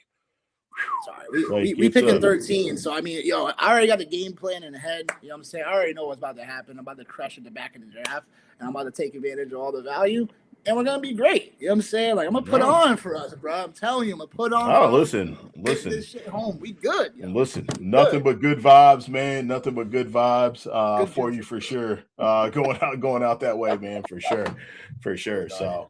Sorry, like we it's picking a 13. So I mean, yo, I already got the game plan in the head. You know what I'm saying? I already know what's about to happen. I'm about to crush at the back of the draft, and I'm about to take advantage of all the value, and we're gonna be great. You know what I'm saying? Like I'm gonna put on for us, bro. I'm telling you, I'm gonna put on oh for us. listen. Get this shit home. We good, yo. Listen, We nothing good. but good vibes, man. Nothing but good vibes Good for you juices, for bro. sure. Going out that way, man, for sure. For sure. So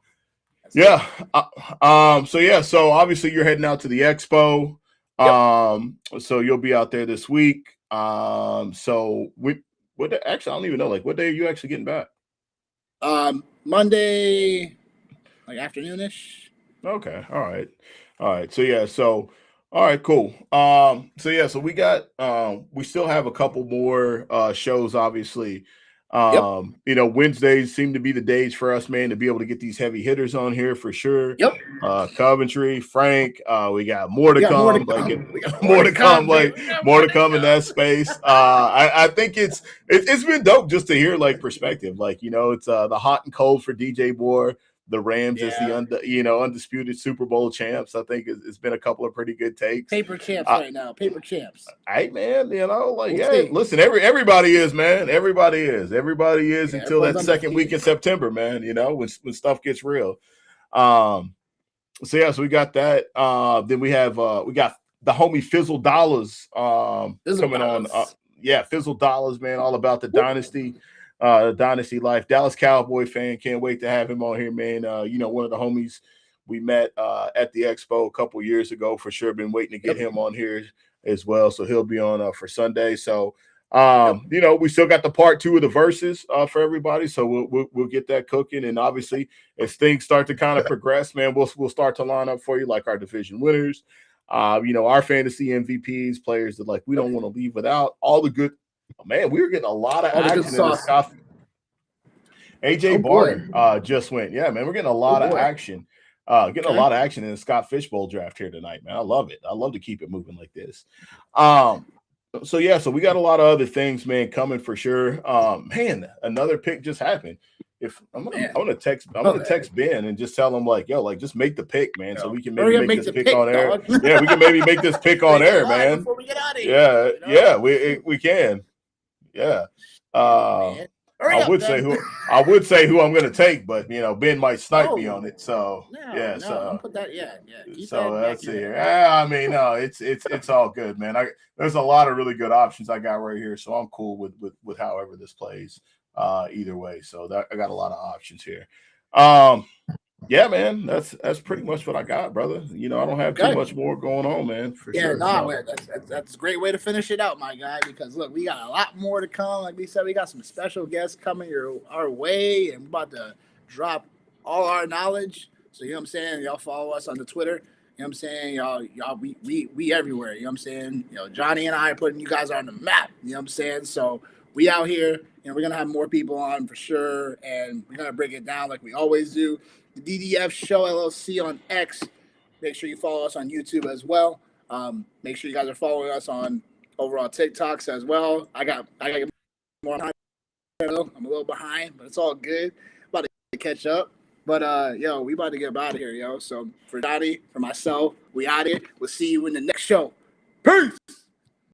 That's it. yeah. So obviously you're heading out to the expo. Yep. So you'll be out there this week. So actually I don't even know, like what day are you actually getting back? Monday, like afternoonish. Okay. All right. So yeah, so all right, cool. So yeah, so we still have a couple more shows, obviously. Yep. Wednesdays seem to be the days for us, man, to be able to get these heavy hitters on here for sure. Yep. Coventry, Frank, we got more to We got more to come, like come. We got more to come, baby. like We got more to come in come. that space. I think it's been dope just to hear like perspective. Like, it's the hot and cold for DJ Moore. The Rams as the undisputed Super Bowl champs. I think it's been a couple of pretty good takes. Paper champs right now. Paper champs. Hey man, like We'll see. listen, everybody is, man. Everybody is Yeah, until that everyone's second week in undefeated. September, man. When stuff gets real. So we got that. Then we got the homie Fizzle Dollars coming on. Fizzle Dollars, man, all about the dynasty. Dynasty life. Dallas Cowboy fan. Can't wait to have him on here, man. One of the homies we met at the expo a couple years ago for sure. Been waiting to get him on here as well. So he'll be on for Sunday. So we still got the part 2 of the verses for everybody. So we'll get that cooking. And obviously, as things start to kind of progress, man, we'll start to line up for you like our division winners. Our fantasy MVPs, players that like we don't want to leave without all the good. Man, we were getting a lot of action in the stuff. AJ Barner just went. Yeah, man, we're getting a lot of action. A lot of action in the Scott Fish Bowl draft here tonight, man. I love it. I love to keep it moving like this. So we got a lot of other things, man, coming for sure. Man, another pick just happened. If I'm gonna text Ben and just tell him like, yo, like just make the pick, man, so we can maybe make this pick on air. Yeah, we can maybe make this pick on air, man. Before we get out of here. Yeah, we can. Yeah. I would say who I'm going to take, but Ben might snipe me on it. So I'll put that. So let's see here. I mean, no, it's all good, man. There's a lot of really good options I got right here, so I'm cool with however this plays. Either way, so I got a lot of options here. Yeah, man, that's pretty much what I got, brother. I don't have too much more going on, man. For sure. That's a great way to finish it out, my guy. Because look, we got a lot more to come. Like we said, we got some special guests coming our way, and we're about to drop all our knowledge. So you know what I'm saying? Y'all follow us on the Twitter. You know what I'm saying? Y'all, we everywhere. You know what I'm saying? Johnny and I are putting you guys on the map. You know what I'm saying? So we out here. We're gonna have more people on for sure, and we're gonna break it down like we always do. The DDF Show LLC on X. Make sure you follow us on YouTube as well. Make sure you guys are following us on overall TikToks as well. I got more time. I'm a little behind, but it's all good. About to catch up. But we about to get out of here, yo. So for Dottie, for myself, we out here. We'll see you in the next show. Peace.